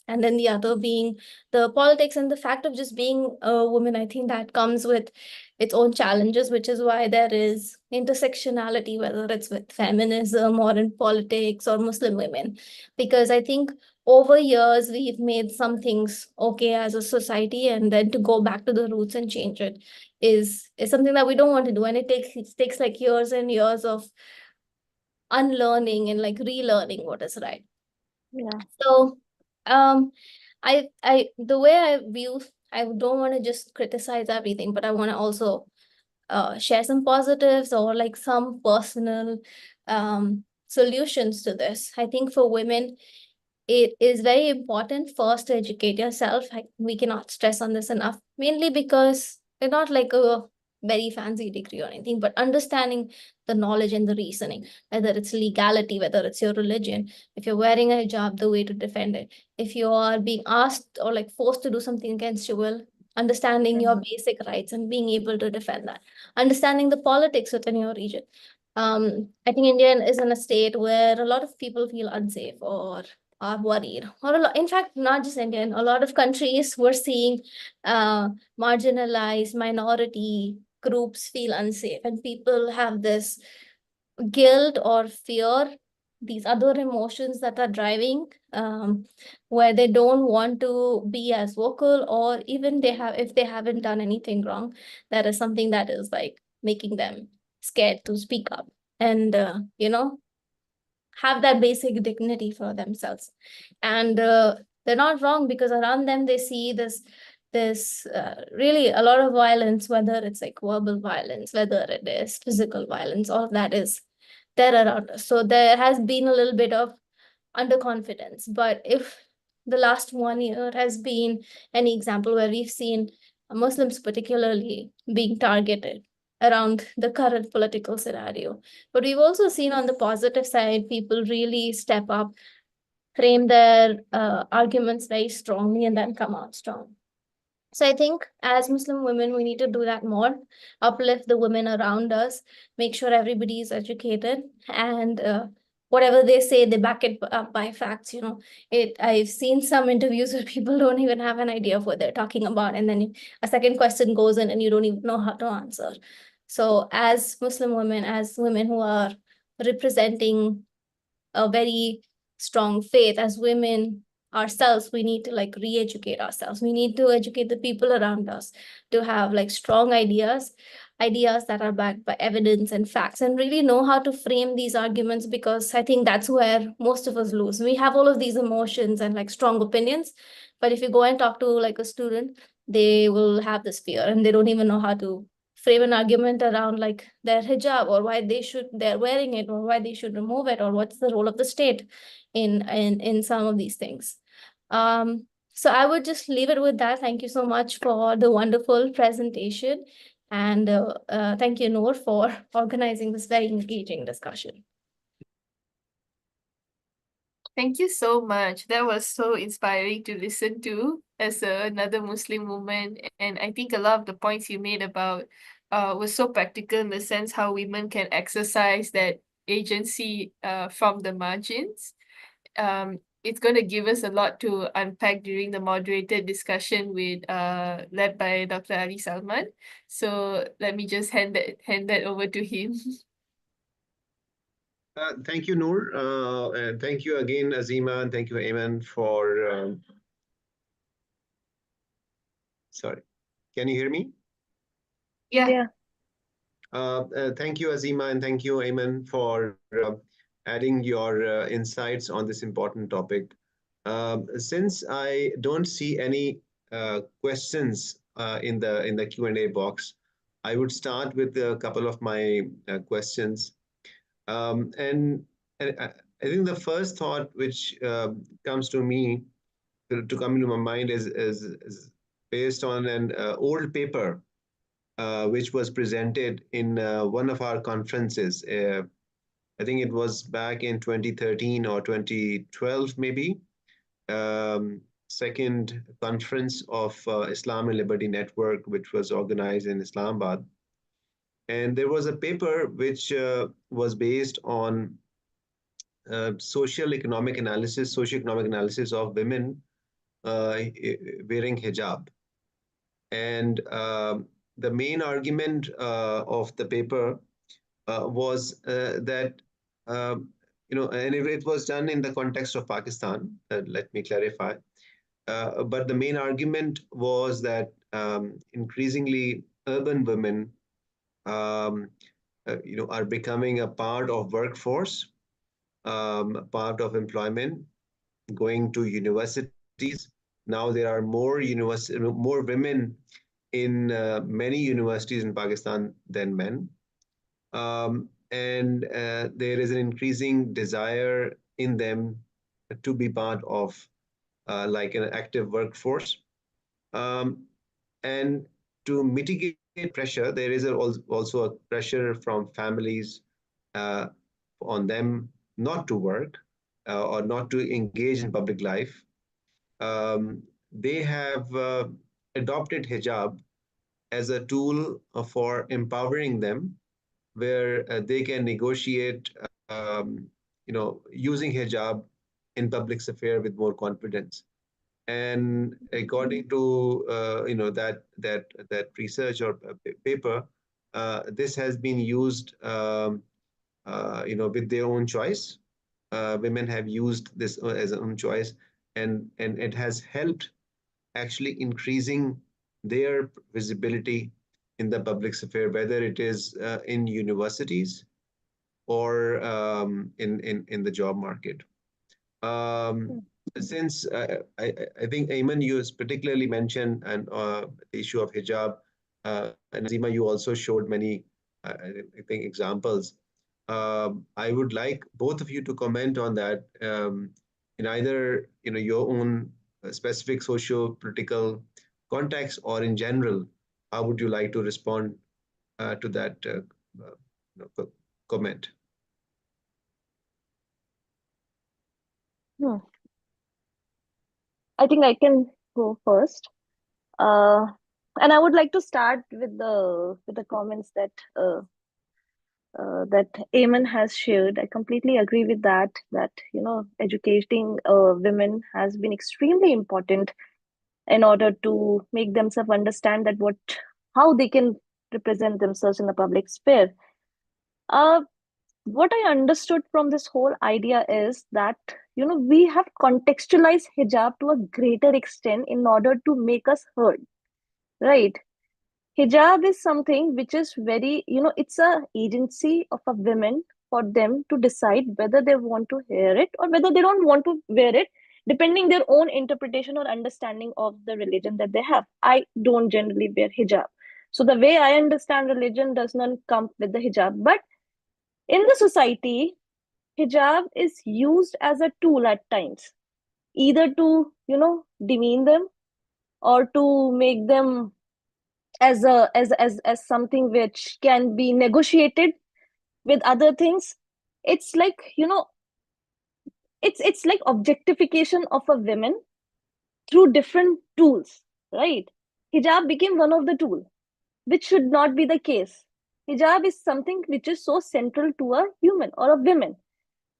and then the other being the politics and the fact of just being a woman. I think that comes with its own challenges, which is why there is intersectionality, whether it's with feminism or in politics or Muslim women. Because I think over years, we've made some things okay as a society, and then to go back to the roots and change it is something that we don't want to do. And it takes like years and years of unlearning and like relearning what is right. Yeah. So the way I view, I don't want to just criticize everything, but I want to also share some positives or like some personal solutions to this. I think for women, it is very important first to educate yourself. We cannot stress on this enough, mainly because it's not like a very fancy degree or anything, but understanding the knowledge and the reasoning, whether it's legality, whether it's your religion, if you're wearing a hijab, the way to defend it. If you are being asked or like forced to do something against your will, understanding your basic rights and being able to defend that, understanding the politics within your region. I think India is in a state where a lot of people feel unsafe or are worried, or in fact, not just India, in a lot of countries, we're seeing marginalized minority groups feel unsafe, and people have this guilt or fear, these other emotions that are driving, where they don't want to be as vocal, or even if they haven't done anything wrong, that is something that is like making them scared to speak up and have that basic dignity for themselves. And they're not wrong, because around them they see this really a lot of violence, whether it's like verbal violence, whether it is physical violence, all of that is there around us. So there has been a little bit of underconfidence. But if the last 1 year has been any example where we've seen Muslims particularly being targeted around the current political scenario, but we've also seen on the positive side, people really step up, frame their arguments very strongly, and then come out strong. So I think as Muslim women, we need to do that more, uplift the women around us, make sure everybody is educated, and whatever they say, they back it up by facts. I've seen some interviews where people don't even have an idea of what they're talking about, and then a second question goes in and you don't even know how to answer. So as Muslim women, as women who are representing a very strong faith, as women ourselves, we need to like re-educate ourselves. We need to educate the people around us to have like strong ideas that are backed by evidence and facts, and really know how to frame these arguments, because I think that's where most of us lose. We have all of these emotions and like strong opinions, but if you go and talk to like a student, they will have this fear and they don't even know how to frame an argument around like their hijab, or why they're wearing it, or why they should remove it, or what's the role of the state in some of these things. So I would just leave it with that. Thank you so much for the wonderful presentation, and thank you, Noor, for organizing this very engaging discussion. Thank you so much. That was so inspiring to listen to as another Muslim woman. And I think a lot of the points you made about was so practical, in the sense how women can exercise that agency from the margins. It's going to give us a lot to unpack during the moderated discussion with led by Dr. Ali Salman. So let me just hand that over to him. Thank you, Noor. And thank you again, Azeemah, and thank you, Ayemen, for... Sorry, can you hear me? Yeah. Thank you, Azeemah, and thank you, Ayemen, for adding your insights on this important topic. Since I don't see any questions in the Q&A box, I would start with a couple of my questions. And I think the first thought which comes to me, to come into my mind, is based on an old paper which was presented in one of our conferences. I think it was back in 2013 or 2012, maybe. Second conference of Islam and Liberty Network, which was organized in Islamabad. And there was a paper which was based on socioeconomic analysis of women wearing hijab. And the main argument of the paper was that, and it was done in the context of Pakistan, let me clarify. But the main argument was that increasingly urban women are becoming a part of workforce, part of employment, going to universities. Now there are more women in many universities in Pakistan than men. And there is an increasing desire in them to be part of like an active workforce. And to mitigate pressure, there is also a pressure from families on them not to work or not to engage in public life. They have adopted hijab as a tool for empowering them, where they can negotiate, using hijab in public sphere with more confidence. And according to that research or paper, this has been used, with their own choice. Women have used this as their own choice, and it has helped actually increasing their visibility in the public sphere, whether it is in universities or in the job market. Since I think, Ayemen, you particularly mentioned the issue of hijab, and Azeemah, you also showed many, I think, examples. I would like both of you to comment on that, in either your own specific socio-political context or in general. How would you like to respond to that comment? I think I can go first. And I would like to start with the comments that that Ayemen has shared. I completely agree with that. That educating women has been extremely important in order to make themselves understand that how they can represent themselves in the public sphere. What I understood from this whole idea is that we have contextualized hijab to a greater extent in order to make us heard, right? Hijab is something which is very, it's a agency of a women for them to decide whether they want to wear it or whether they don't want to wear it, depending their own interpretation or understanding of the religion that they have. I don't generally wear hijab. So the way I understand religion does not come with the hijab. But in the society, hijab is used as a tool at times, either to, demean them or to make them as something which can be negotiated with other things. It's like it's like objectification of a woman through different tools, right? Hijab became one of the tool, which should not be the case. Hijab is something which is so central to a human or a woman.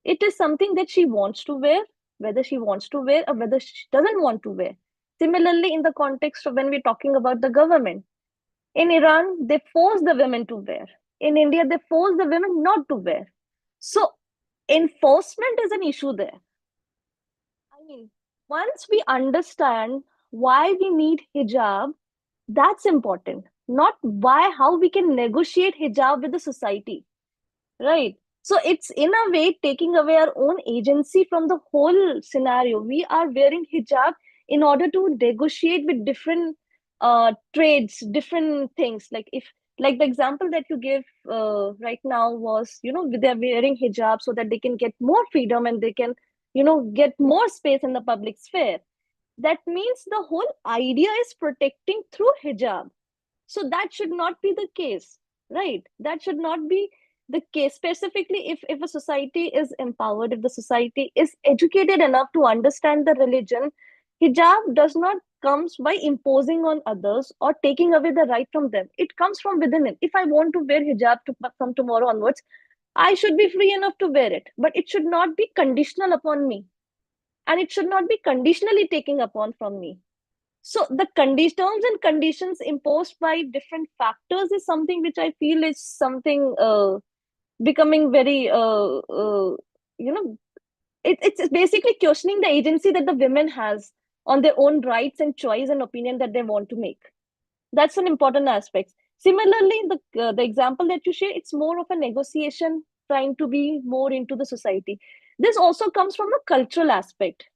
It is something that she wants to wear, whether she wants to wear or whether she doesn't want to wear. Similarly, in the context of when we're talking about the government, in Iran, they force the women to wear. In India, they force the women not to wear. So, enforcement is an issue there. I mean, once we understand why we need hijab, that's important. Not how we can negotiate hijab with the society, right? So, it's in a way taking away our own agency from the whole scenario. We are wearing hijab in order to negotiate with different trades, different things. Like the example that you gave right now was, they're wearing hijab so that they can get more freedom and they can, get more space in the public sphere. That means the whole idea is protecting through hijab. So that should not be the case, right? That should not be the case. Specifically, if a society is empowered, if the society is educated enough to understand the religion, hijab does not comes by imposing on others or taking away the right from them. It comes from within it. If I want to wear hijab from tomorrow onwards, I should be free enough to wear it, but it should not be conditional upon me, and it should not be conditionally taken upon from me. So the terms and conditions imposed by different factors is something which I feel is something becoming very it's basically questioning the agency that the women has on their own rights and choice and opinion that they want to make. That's an important aspect. Similarly, the example that you share, it's more of a negotiation, trying to be more into the society. This also comes from a cultural aspect.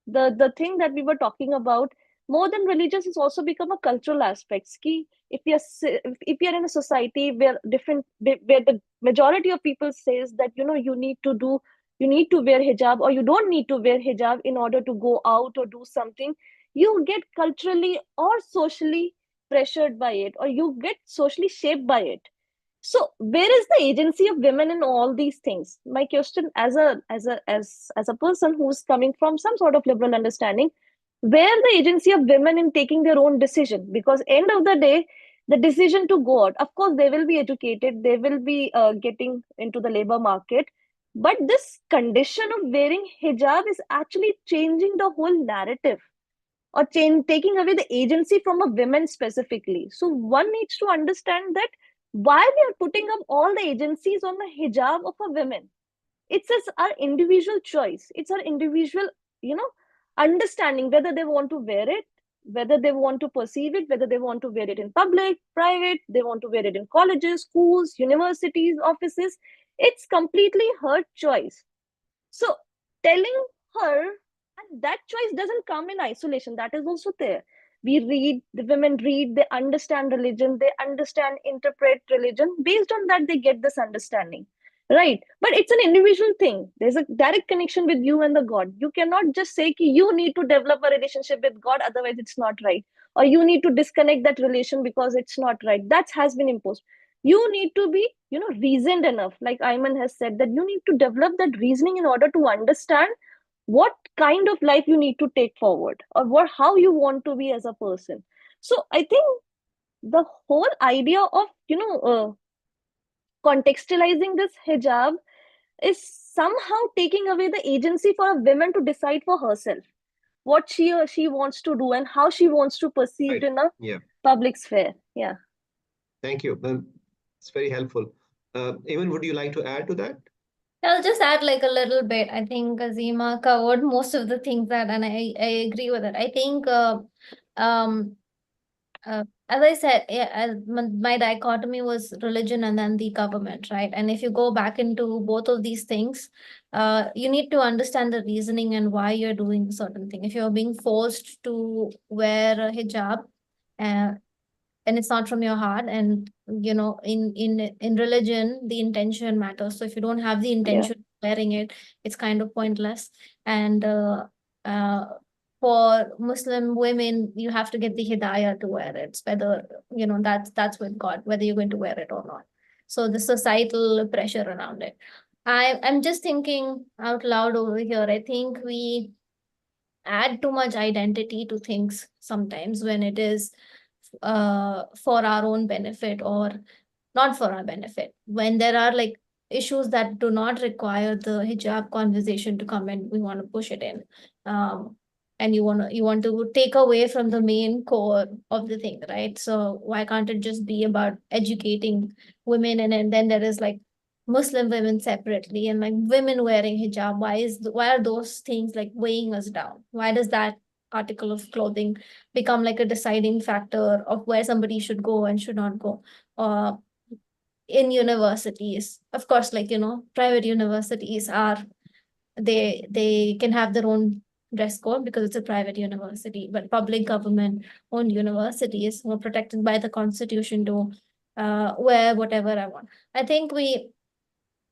The thing that we were talking about, more than religious, has also become a cultural aspect. If we are in a society where the majority of people says that you need to wear hijab or you don't need to wear hijab in order to go out or do something, you get culturally or socially pressured by it, or you get socially shaped by it. So where is the agency of women in all these things? My question, as a person who's coming from some sort of liberal understanding, where the agency of women in taking their own decision? Because end of the day, the decision to go out, of course they will be educated, they will be getting into the labor market, but this condition of wearing hijab is actually changing the whole narrative, or taking away the agency from a women specifically. So one needs to understand that why we are putting up all the agencies on the hijab of a women. It's just our individual choice, it's our individual, you know, understanding whether they want to wear it, whether they want to perceive it, whether they want to wear it in public, private, they want to wear it in colleges, schools, universities, offices. It's completely her choice. So telling her, and that choice doesn't come in isolation, that is also there. We read, the women read, they understand religion, they understand, interpret religion, based on that they get this understanding, right? But it's an individual thing, there's a direct connection with you and the God. You cannot just say ki you need to develop a relationship with God, otherwise it's not right, or you need to disconnect that relation because it's not right. That has been imposed. You need to be, you know, reasoned enough, like Ayemen has said, that you need to develop that reasoning in order to understand what kind of life you need to take forward, or what, how you want to be as a person. So I think the whole idea of, you know, contextualizing this hijab is somehow taking away the agency for a woman to decide for herself what she or she wants to do and how she wants to perceived Right. in a Yeah. public sphere. Yeah. Thank you. It's very helpful. Eamon, would you like to add to that? I'll just add like a little bit. I think Azeemah covered most of the things that, and I agree with it. I think, um, as I said, yeah, my dichotomy was religion and then the government, right? And if you go back into both of these things, you need to understand the reasoning and why you're doing a certain thing. If you're being forced to wear a hijab, uh, and it's not from your heart, and you know, in religion the intention matters. So if you don't have the Yeah. intention of wearing it, it's kind of pointless. And uh, for Muslim women, you have to get the hidayah to wear it, whether, you know, that's with God, whether you're going to wear it or not. So the societal pressure around it, I'm just thinking out loud over here. I think we add too much identity to things sometimes when it is for our own benefit or not for our benefit. When there are like issues that do not require the hijab conversation to come in, we want to push it in. And you want to take away from the main core of the thing, right? So why can't it just be about educating women, and then there is like Muslim women separately and like women wearing hijab? Why are those things like weighing us down? Why does that article of clothing become like a deciding factor of where somebody should go and should not go? Uh, in universities, of course, like, you know, private universities are, they can have their own dress code because it's a private university, but public government owned universities were protected by the constitution to wear whatever I want. I think we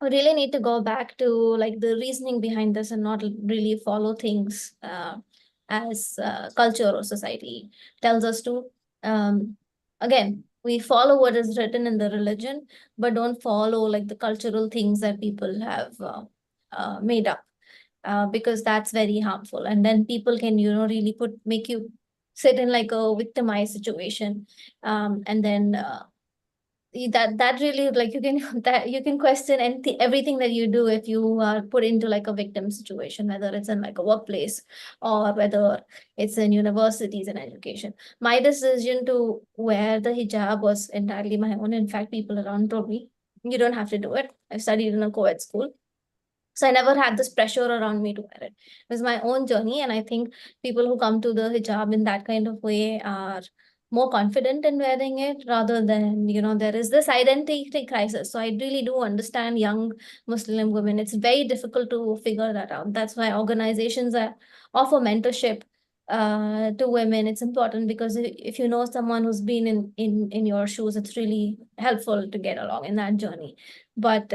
really need to go back to like the reasoning behind this and not really follow things as culture or society tells us to. Again, we follow what is written in the religion, but don't follow like the cultural things that people have made up, because that's very harmful. And then people can, you know, really make you sit in like a victimized situation, and then that really, like, you can that you can question everything that you do if you are put into like a victim situation, whether it's in like a workplace or whether it's in universities and education. My decision to wear the hijab was entirely my own. In fact, people around told me, you don't have to do it. I studied in a co-ed school, so I never had this pressure around me to wear it. It was my own journey. And I think people who come to the hijab in that kind of way are more confident in wearing it, rather than, you know, there is this identity crisis. So I really do understand young Muslim women. It's very difficult to figure that out. That's why organizations offer mentorship to women. It's important because if you know someone who's been in your shoes, it's really helpful to get along in that journey. But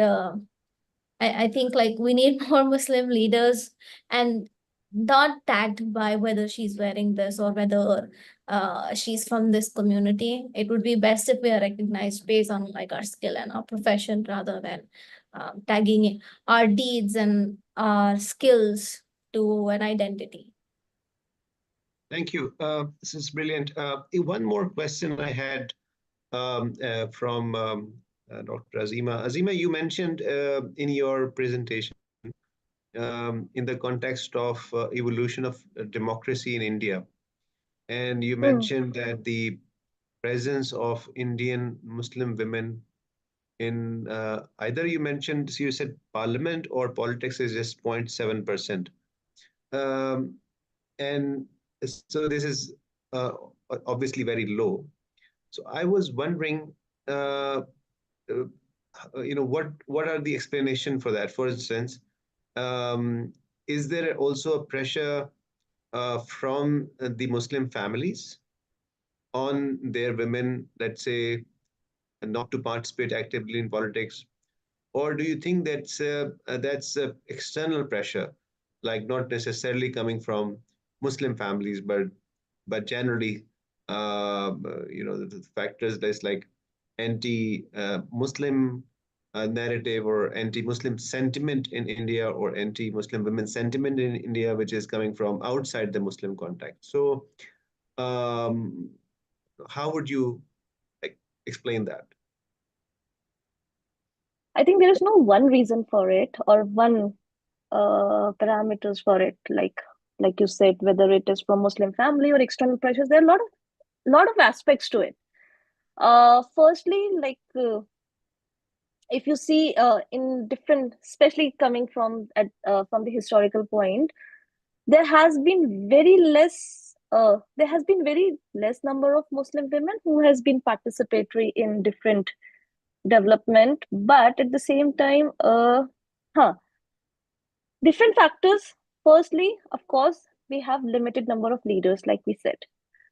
I think like we need more Muslim leaders, and not tagged by whether she's wearing this or whether she's from this community. It would be best if we are recognized based on like our skill and our profession, rather than tagging our deeds and our skills to an identity. Thank you. This is brilliant. One more question I had from Dr. Azeemah. Azeemah, you mentioned in your presentation in the context of evolution of democracy in India, and you mentioned that the presence of Indian Muslim women in either you mentioned, so you said parliament or politics is just 0.7%. And so this is uh, obviously very low. So I was wondering, what are the explanation for that? For instance, is there also a pressure from the Muslim families on their women, let's say, not to participate actively in politics? Or do you think that's external pressure, like not necessarily coming from Muslim families, but generally, the factors that's like anti-Muslim narrative or anti-Muslim sentiment in India or anti-Muslim women sentiment in India, which is coming from outside the Muslim context. So, um, how would you explain that? I think there is no one reason for it or one parameters for it. Like you said, whether it is from Muslim family or external pressures, there are a lot of aspects to it. Firstly, if you see in different, especially coming from the historical point, there has been very less number of Muslim women who has been participatory in different development, but at the same time, different factors. Firstly, of course, we have limited number of leaders, like we said.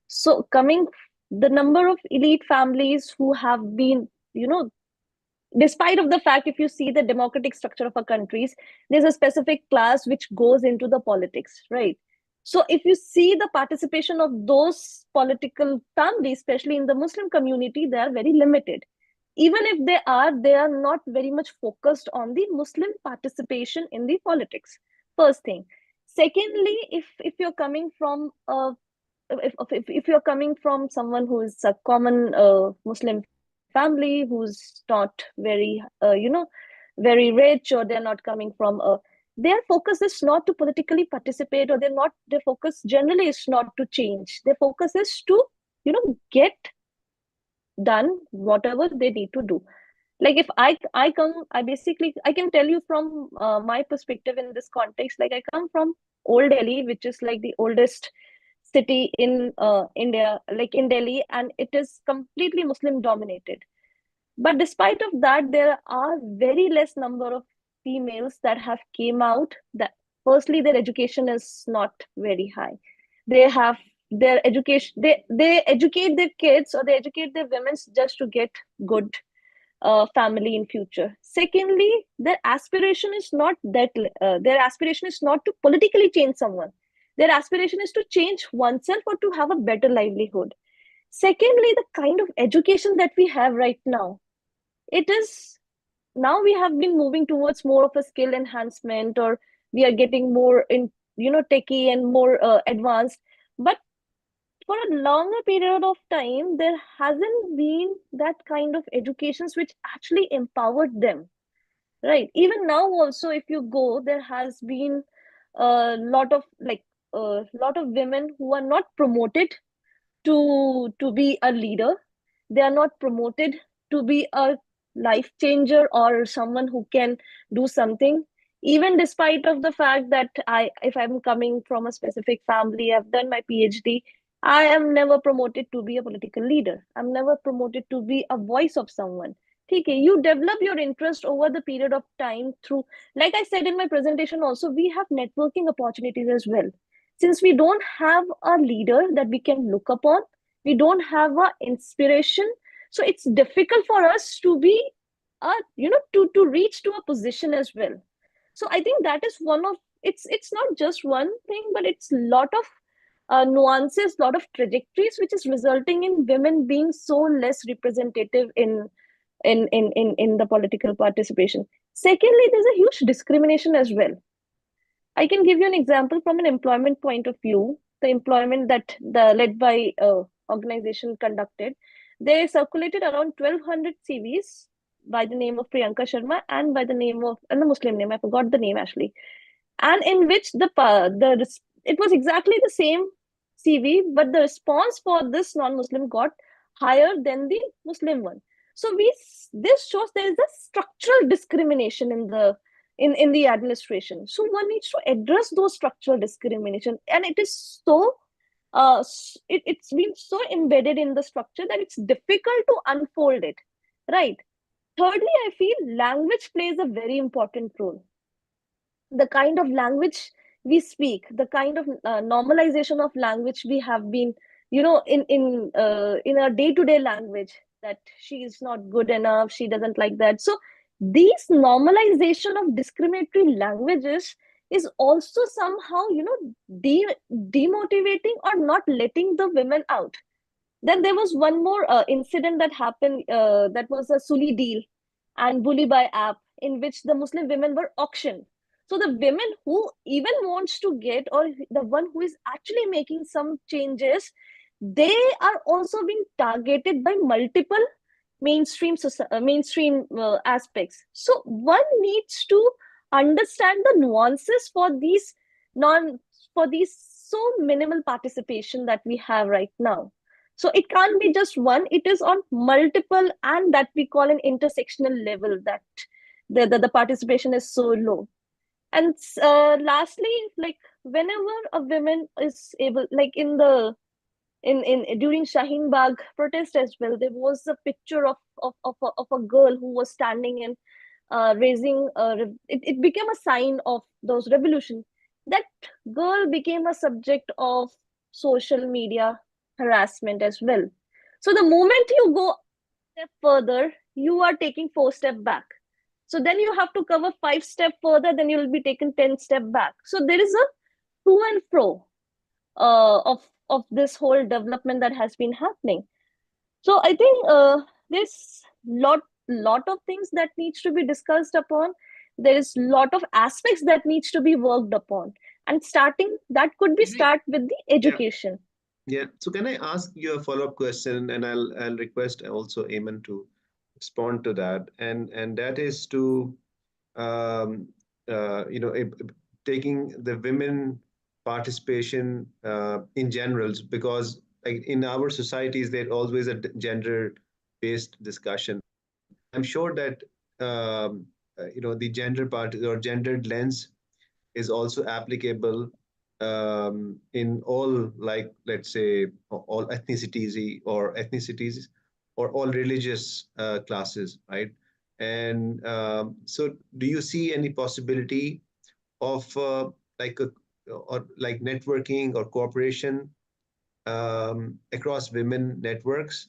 So coming the number of elite families who have been, despite of the fact, if you see the democratic structure of our countries, there's a specific class which goes into the politics, right? So if you see the participation of those political families, especially in the Muslim community, they are very limited. Even if they are not very much focused on the Muslim participation in the politics. First thing. Secondly, if you're coming from if you're coming from someone who is a common Muslim family, who's not very very rich, or they're not coming from a, their focus is not to politically participate, or their focus generally is not to change. Their focus is to get done whatever they need to do. Like if I come, I can tell you from my perspective in this context. Like I come from Old Delhi, which is like the oldest city in India, like in Delhi, and it is completely Muslim dominated. But despite of that, there are very less number of females that have came out. That firstly, their education is not very high. They have their education. They educate their kids, or they educate their women just to get good family in future. Secondly, their aspiration is not that. Their aspiration is not to politically change someone. Their aspiration is to change oneself or to have a better livelihood. Secondly, the kind of education that we have right now, it is, now we have been moving towards more of a skill enhancement, or we are getting more in techie and more advanced. But for a longer period of time, there hasn't been that kind of educations which actually empowered them, right? Even now also, if you go, there has been a lot of lot of women who are not promoted to be a leader. They are not promoted to be a life changer or someone who can do something. Even despite of the fact that if I'm coming from a specific family, I've done my PhD, I am never promoted to be a political leader. I'm never promoted to be a voice of someone. Okay, you develop your interest over the period of time through, like I said in my presentation also, we have networking opportunities as well. Since we don't have a leader that we can look upon, we don't have a inspiration, so it's difficult for us to be to reach to a position as well. So I think that is one of, it's not just one thing, but it's lot of nuances, lot of trajectories, which is resulting in women being so less representative in the political participation. Secondly, there's a huge discrimination as well. I can give you an example from an employment point of view. the employment that the led by organization conducted, they circulated around 1,200 CVs by the name of Priyanka Sharma and by the name of and the Muslim name. I forgot the name actually, and in which it was exactly the same CV, but the response for this non-Muslim got higher than the Muslim one. So this shows there is a structural discrimination in the administration. So one needs to address those structural discrimination, and it is so it's been so embedded in the structure that it's difficult to unfold it, right? Thirdly, I feel language plays a very important role. The kind of language we speak, the kind of normalization of language we have been, in our day-to-day language, that she is not good enough, she doesn't like that. So these normalization of discriminatory languages is also somehow, demotivating or not letting the women out. Then there was one more incident that happened, that was a Suli deal and Bully by app, in which the Muslim women were auctioned. So the women who even wants to get, or the one who is actually making some changes, they are also being targeted by multiple mainstream aspects. So one needs to understand the nuances for these so minimal participation that we have right now. So it can't be just one, it is on multiple, and that we call an intersectional level, that the participation is so low. And lastly, like whenever a woman is able, like in during Shaheen Bagh protest as well, there was a picture of a girl who was standing and raising it became a sign of those revolution. That girl became a subject of social media harassment as well. So the moment you go a step further, you are taking 4 steps back. So then you have to cover 5 steps further, then you will be taken 10 steps back. So there is a to and fro of this whole development that has been happening. So I think there's lot of things that needs to be discussed upon. There is lot of aspects that needs to be worked upon, and starting that could be start with the education. Yeah. So can I ask you a follow-up question, and I'll request also Ayemen to respond to that, and that is to taking the women participation in general, because like in our societies there's always a gender-based discussion. I'm sure that the gender part or gendered lens is also applicable in all, like, let's say, all ethnicities or all religious classes, right? And so do you see any possibility of like networking or cooperation across women networks,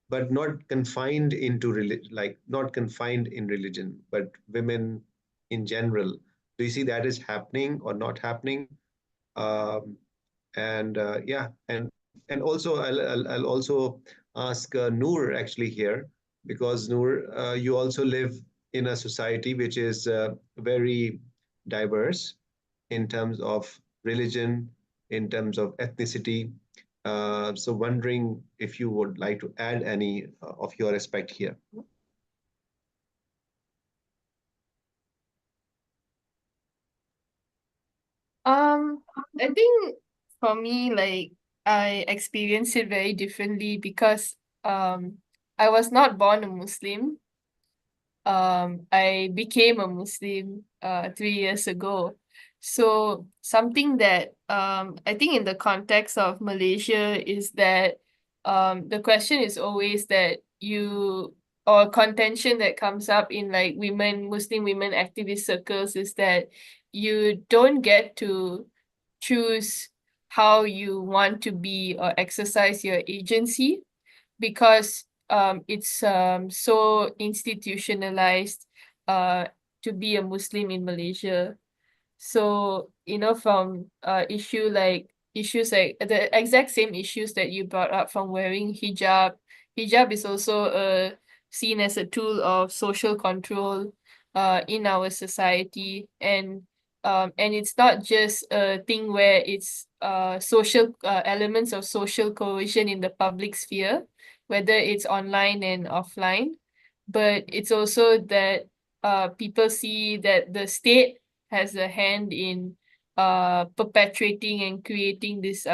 but not confined into not confined in religion, but women in general? Do you see that is happening or not happening? Yeah, and also I'll also ask Noor actually here, because Noor, you also live in a society which is very diverse in terms of religion, in terms of ethnicity. So wondering if you would like to add any of your aspect here. I think for me, like, I experienced it very differently because I was not born a Muslim. I became a Muslim 3 years ago. So something that I think in the context of Malaysia is that the question is always that or contention that comes up in like Muslim women activist circles is that you don't get to choose how you want to be or exercise your agency, because it's so institutionalized to be a Muslim in Malaysia. So, from issues like the exact same issues that you brought up, from wearing hijab. Hijab is also seen as a tool of social control in our society. And And it's not just a thing where it's social elements of social cohesion in the public sphere, whether it's online and offline, but it's also that people see that the state has a hand in perpetuating and creating these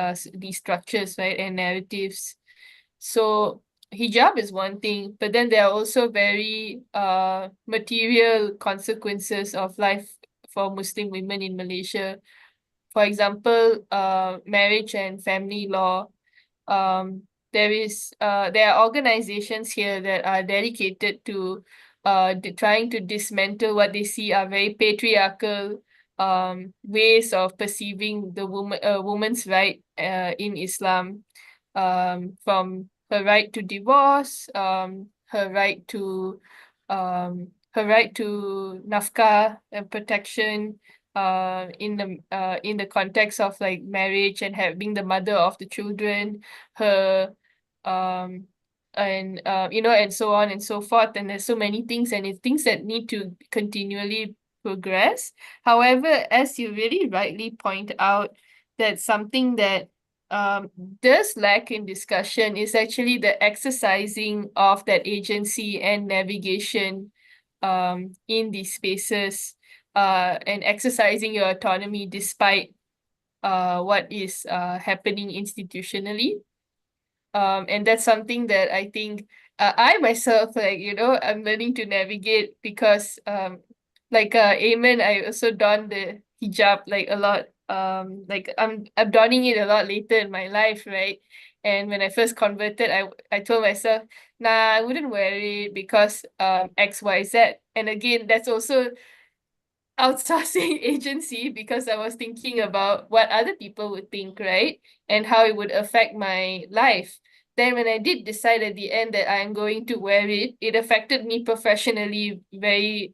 structures, right, and narratives. So hijab is one thing, but then there are also very material consequences of life for Muslim women in Malaysia. For example, marriage and family law. There are organizations here that are dedicated to trying to dismantle what they see are very patriarchal ways of perceiving the woman's right in Islam, from her right to divorce, her right to nafkah and protection, in the context of like marriage and being the mother of the children, her and and so on and so forth. And there's so many things, and it's things that need to continually progress. However, as you really rightly point out, that something that does lack in discussion is actually the exercising of that agency and navigation in these spaces, and exercising your autonomy despite what is happening institutionally. And that's something that I think I myself, like, I'm learning to navigate, because like Ayemen, I also don the hijab like a lot. Like I'm donning it a lot later in my life, right? And when I first converted, I told myself, nah, I wouldn't wear it because XYZ. And again, that's also outsourcing agency, because I was thinking about what other people would think, right? And how it would affect my life. Then when I did decide at the end that I'm going to wear it, it affected me professionally very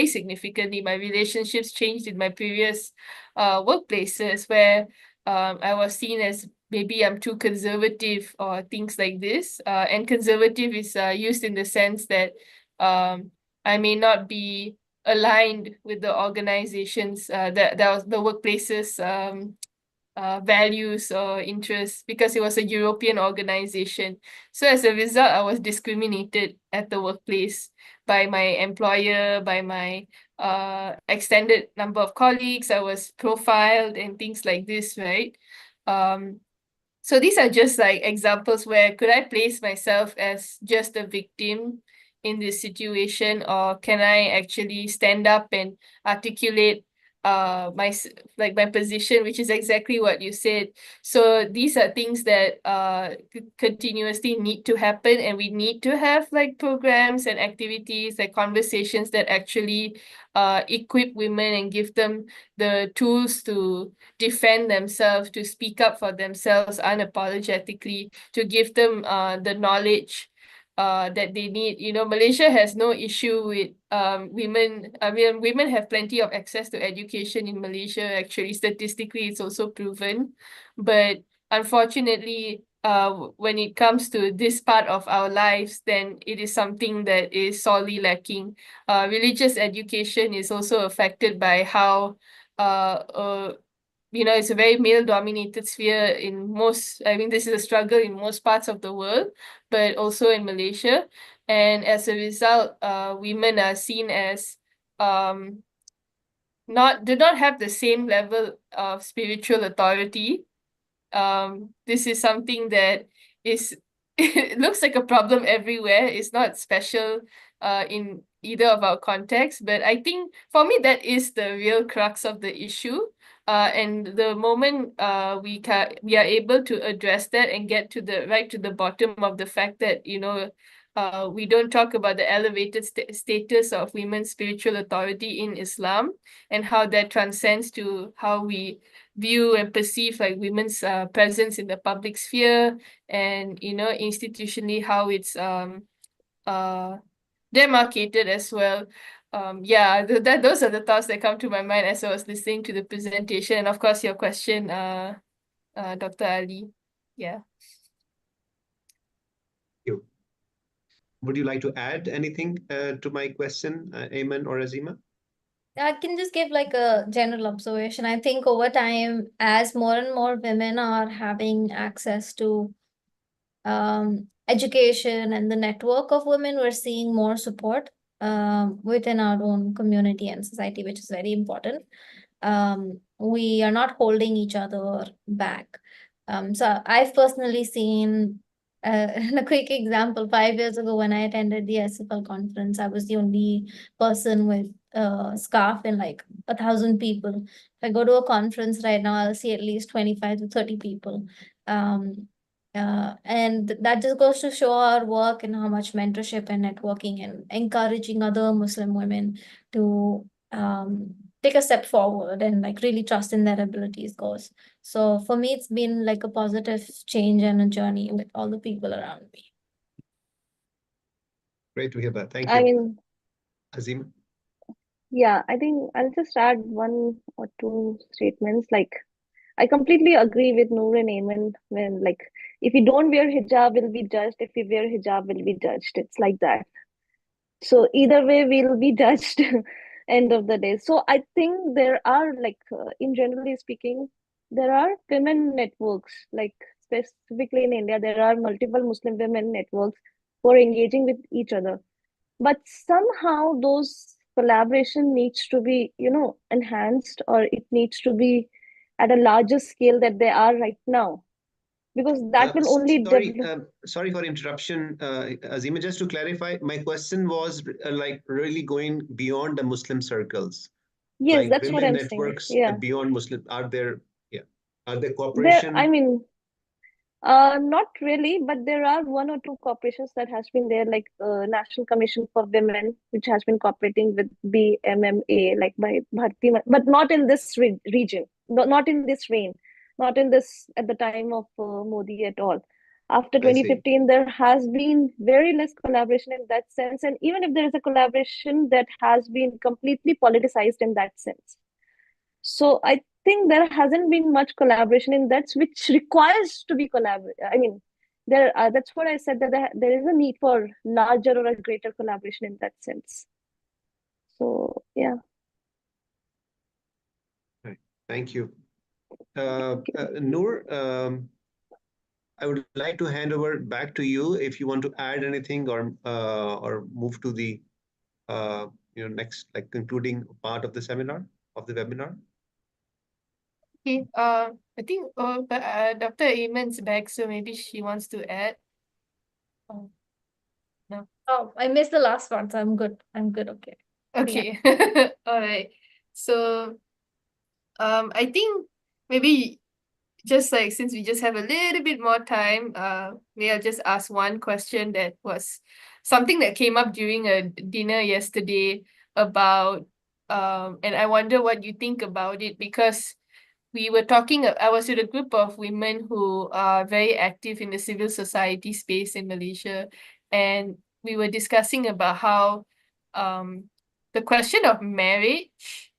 significantly. My relationships changed in my previous workplaces, where I was seen as maybe I'm too conservative or things like this. And conservative is used in the sense that I may not be aligned with the organizations that was the workplace's values or interests, because it was a European organization. So as a result, I was discriminated at the workplace by my employer, by my extended number of colleagues. I was profiled and things like this, right? So these are just like examples where could I place myself as just a victim in this situation, or can I actually stand up and articulate my position, which is exactly what you said. So these are things that continuously need to happen, and we need to have like programs and activities, like conversations that actually equip women and give them the tools to defend themselves, to speak up for themselves unapologetically, to give them the knowledge that they need. Malaysia has no issue with women. I mean, women have plenty of access to education in Malaysia. Actually, statistically, it's also proven. But unfortunately, when it comes to this part of our lives, then it is something that is sorely lacking. Religious education is also affected by how it's a very male-dominated sphere in most, I mean, this is a struggle in most parts of the world, but also in Malaysia. And as a result, women are seen as do not have the same level of spiritual authority. This is something that is it looks like a problem everywhere. It's not special in either of our contexts, but I think for me that is the real crux of the issue. And the moment we are able to address that and get to the bottom of the fact that we don't talk about the elevated status of women's spiritual authority in Islam, and how that transcends to how we view and perceive like women's presence in the public sphere, and institutionally how it's demarcated as well. Those are the thoughts that come to my mind as I was listening to the presentation, and of course your question, Dr. Ali. Yeah. You. Would you like to add anything to my question, Ayemen or Azeemah? I can just give like a general observation. I think over time, as more and more women are having access to education and the network of women, we're seeing more support within our own community and society, which is very important. We are not holding each other back. So I've personally seen a quick example. 5 years ago, when I attended the SFL conference, I was the only person with a scarf in like 1,000 people. If I go to a conference right now, I'll see at least 25 to 30 people. And that just goes to show our work and how much mentorship and networking and encouraging other Muslim women to take a step forward and like really trust in their abilities goes. So for me, it's been like a positive change and a journey with all the people around me. Great to hear that. Thank I you. mean, Azeemah? yeah, I think I'll just add one or two statements. Like, I completely agree with Noor and Ayemen when, like, if we don't wear hijab, we'll be judged. If we wear hijab, we'll be judged. It's like that. So either way, we'll be judged end of the day. So I think there are, like, in generally speaking, there are women networks, like specifically in India, there are multiple Muslim women networks who are engaging with each other. But somehow those collaboration needs to be, enhanced, or it needs to be at a larger scale that they are right now, because that will only develop. Sorry for interruption, Azeemah. Just to clarify, my question was like really going beyond the Muslim circles, Yes, like that's what women I'm saying. networks Yeah. beyond Muslim. Are there There, cooperation? I mean, not really, but there are one or two corporations that has been there, like National Commission for Women, which has been cooperating with BMMA, like by Bharti, but not in this region, not in this reign, not in this at the time of Modi at all. After I see. 2015, there has been very less collaboration in that sense, and even if there is a collaboration, that has been completely politicized in that sense. So I think there hasn't been much collaboration in that, which requires to be collaborated. I mean, that's what I said, that there is a need for larger or a greater collaboration in that sense. So yeah. Right. Thank you. Noor, I would like to hand over back to you if you want to add anything or move to the next, like, concluding part of the seminar, of the webinar. Okay. I think but Dr. Ayemen's back, so maybe she wants to add. No. Oh, I missed the last one, so I'm good. I'm good. Okay. Okay. All right. So I think maybe just like since we just have a little bit more time, may I just ask one question that was something that came up during a dinner yesterday about and I wonder what you think about it, because we were talking, I was with a group of women who are very active in the civil society space in Malaysia, and we were discussing about how the question of marriage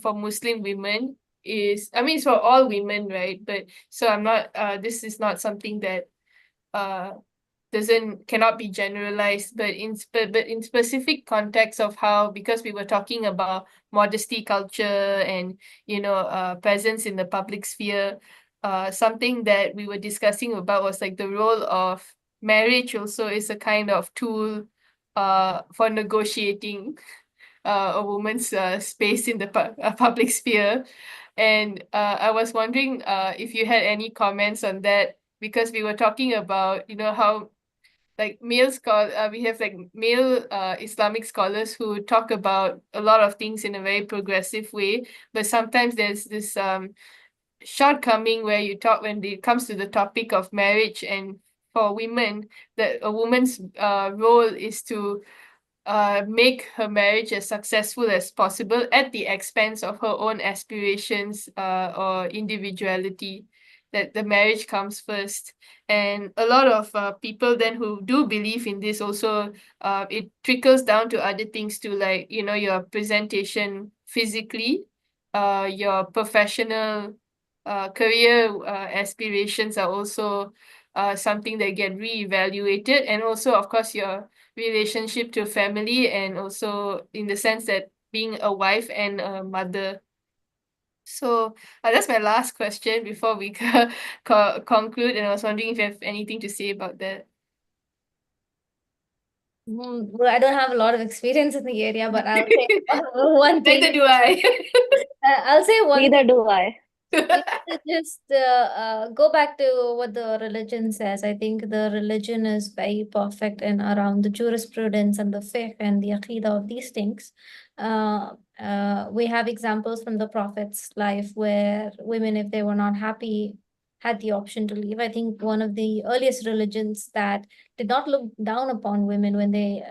for Muslim women is, I mean, it's for all women, right? But so I'm not, this is not something that cannot be generalized, but in specific context of how, because we were talking about modesty culture and presence in the public sphere, something that we were discussing about was like the role of marriage also is a kind of tool for negotiating a woman's space in the public sphere. And I was wondering if you had any comments on that, because we were talking about how like we have like male Islamic scholars who talk about a lot of things in a very progressive way, but sometimes there's this shortcoming where when it comes to the topic of marriage, and for women that a woman's role is to make her marriage as successful as possible at the expense of her own aspirations or individuality, that the marriage comes first. And a lot of people then who do believe in this also, it trickles down to other things too, like, your presentation physically, your professional career aspirations are also something that get reevaluated, and also, of course, your relationship to family, and also in the sense that being a wife and a mother. So that's my last question before we conclude, and I was wondering if you have anything to say about that. Well, I don't have a lot of experience in the area, but I'll say one thing. Neither do I. I'll say one Neither thing. do I. We have to just go back to what the religion says. I think the religion is very perfect in around the jurisprudence and the fiqh and the aqidah of these things. We have examples from the Prophet's life where women, if they were not happy, had the option to leave. I think one of the earliest religions that did not look down upon women when they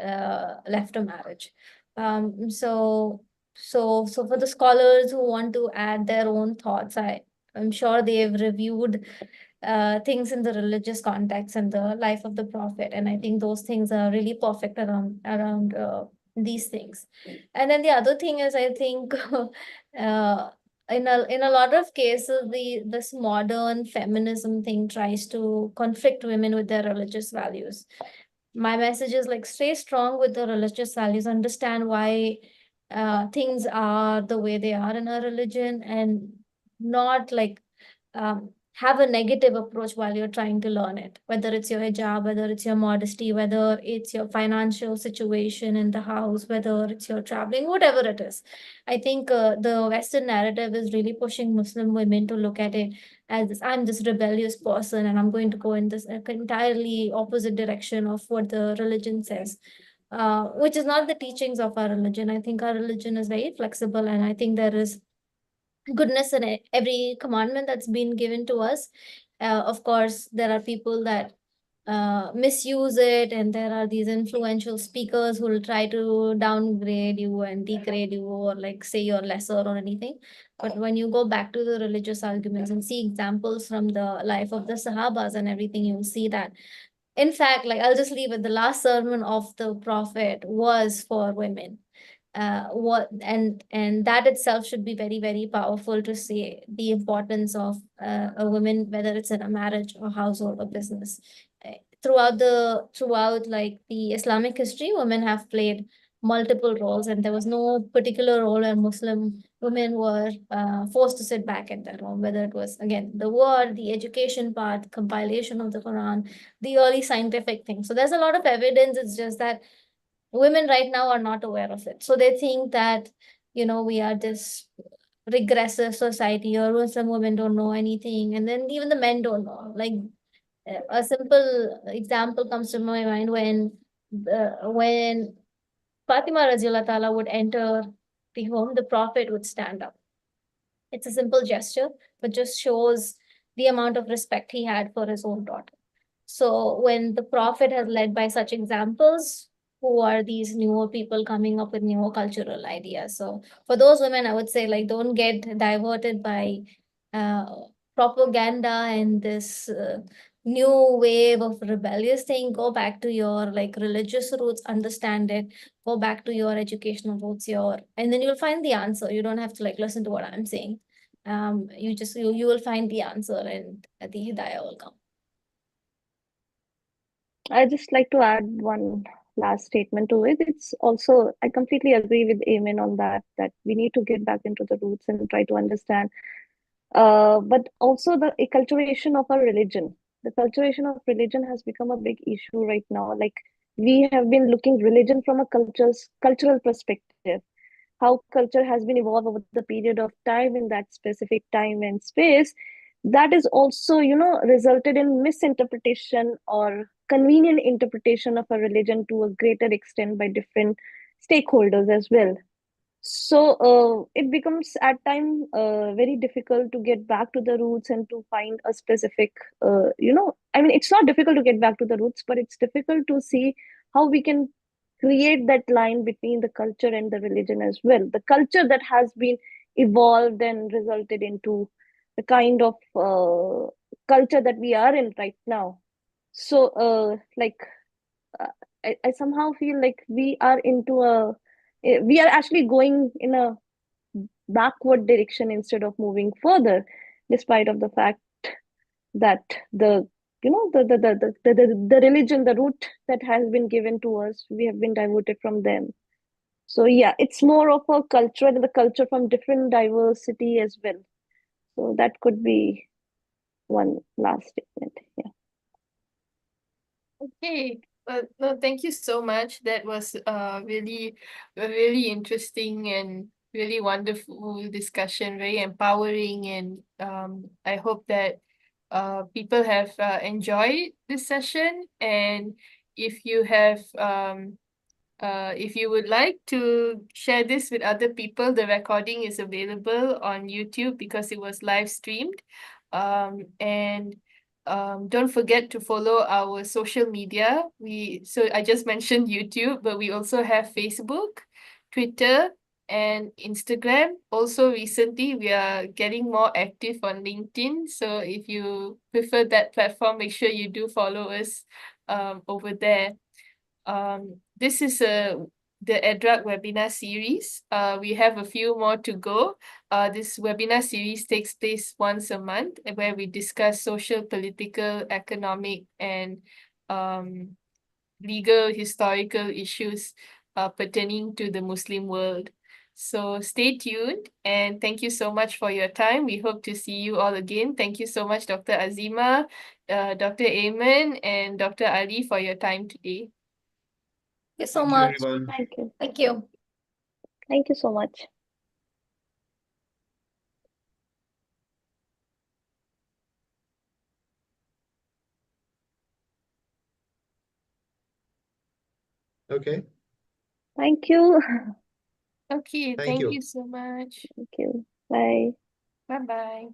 left a marriage. So for the scholars who want to add their own thoughts, I'm sure they've reviewed things in the religious context and the life of the Prophet, and I think those things are really perfect around these things. And then the other thing is, I think in a lot of cases, this modern feminism thing tries to conflict women with their religious values. My message is like, stay strong with the religious values, understand why things are the way they are in our religion, and not like have a negative approach while you're trying to learn it, whether it's your hijab, whether it's your modesty, whether it's your financial situation in the house, whether it's your traveling, whatever it is. I think the Western narrative is really pushing Muslim women to look at it as this, I'm this rebellious person and I'm going to go in this entirely opposite direction of what the religion says. Which is not the teachings of our religion. I think our religion is very flexible, and I think there is goodness in every commandment that's been given to us. Of course, there are people that misuse it, and there are these influential speakers who will try to downgrade you and degrade you, or like say you're lesser or anything. But when you go back to the religious arguments and see examples from the life of the Sahabas and everything, you'll see that, in fact, like, I'll just leave it, the last sermon of the Prophet was for women. And that itself should be very, very powerful to see the importance of a woman, whether it's in a marriage or household or business. Throughout like the Islamic history, women have played multiple roles, and there was no particular role where Muslim women were forced to sit back at their home, whether it was, again, the war, the education part, compilation of the Quran, the early scientific thing. So there's a lot of evidence. It's just that women right now are not aware of it. So they think that, we are this regressive society, or some women don't know anything. And then even the men don't know. Like, a simple example comes to my mind when Fatima Radiallahu Ta'ala would enter the home, the Prophet would stand up. It's a simple gesture, but just shows the amount of respect he had for his own daughter. So when the Prophet has led by such examples, who are these newer people coming up with newer cultural ideas? So for those women, I would say, like, don't get diverted by propaganda and this new wave of rebellious thing. Go back to your like religious roots, understand it, go back to your educational roots, and then you'll find the answer. You don't have to like listen to what I'm saying. You will find the answer, and the hidayah will come. I just like to add one last statement to it. It's also, I completely agree with Ayemen on that we need to get back into the roots and try to understand. But also the acculturation of our religion. The culturation of religion has become a big issue right now. Like, we have been looking religion from a cultural perspective, how culture has been evolved over the period of time in that specific time and space. That is also, resulted in misinterpretation or convenient interpretation of a religion to a greater extent by different stakeholders as well. So it becomes at time very difficult to get back to the roots and to find a specific, I mean, it's not difficult to get back to the roots, but it's difficult to see how we can create that line between the culture and the religion as well. The culture that has been evolved and resulted into the kind of culture that we are in right now. So I somehow feel like we are actually going in a backward direction instead of moving further, despite of the fact that the religion, the root that has been given to us, we have been diverted from them. So yeah, it's more of a culture and the culture from different diversity as well. So that could be one last statement. Yeah. Okay. No, thank you so much. That was really a really interesting and really wonderful discussion, very empowering, and I hope that people have enjoyed this session. And if you have if you would like to share this with other people, the recording is available on YouTube because it was live streamed. And don't forget to follow our social media. So I just mentioned YouTube, but we also have Facebook, Twitter, and Instagram. Also, recently we are getting more active on LinkedIn. So if you prefer that platform, make sure you do follow us over there. This is the Edraak webinar series. We have a few more to go. This webinar series takes place once a month where we discuss social, political, economic, and legal, historical issues pertaining to the Muslim world. So stay tuned and thank you so much for your time. We hope to see you all again. Thank you so much, Dr. Azeemah, Dr. Ayemen, and Dr. Ali for your time today. Thank you so Thank you, much. everyone. Thank you. Thank you. Thank you so much. Okay. Thank you. Okay, Thank thank you. you so much. Thank you. Bye. Bye-bye.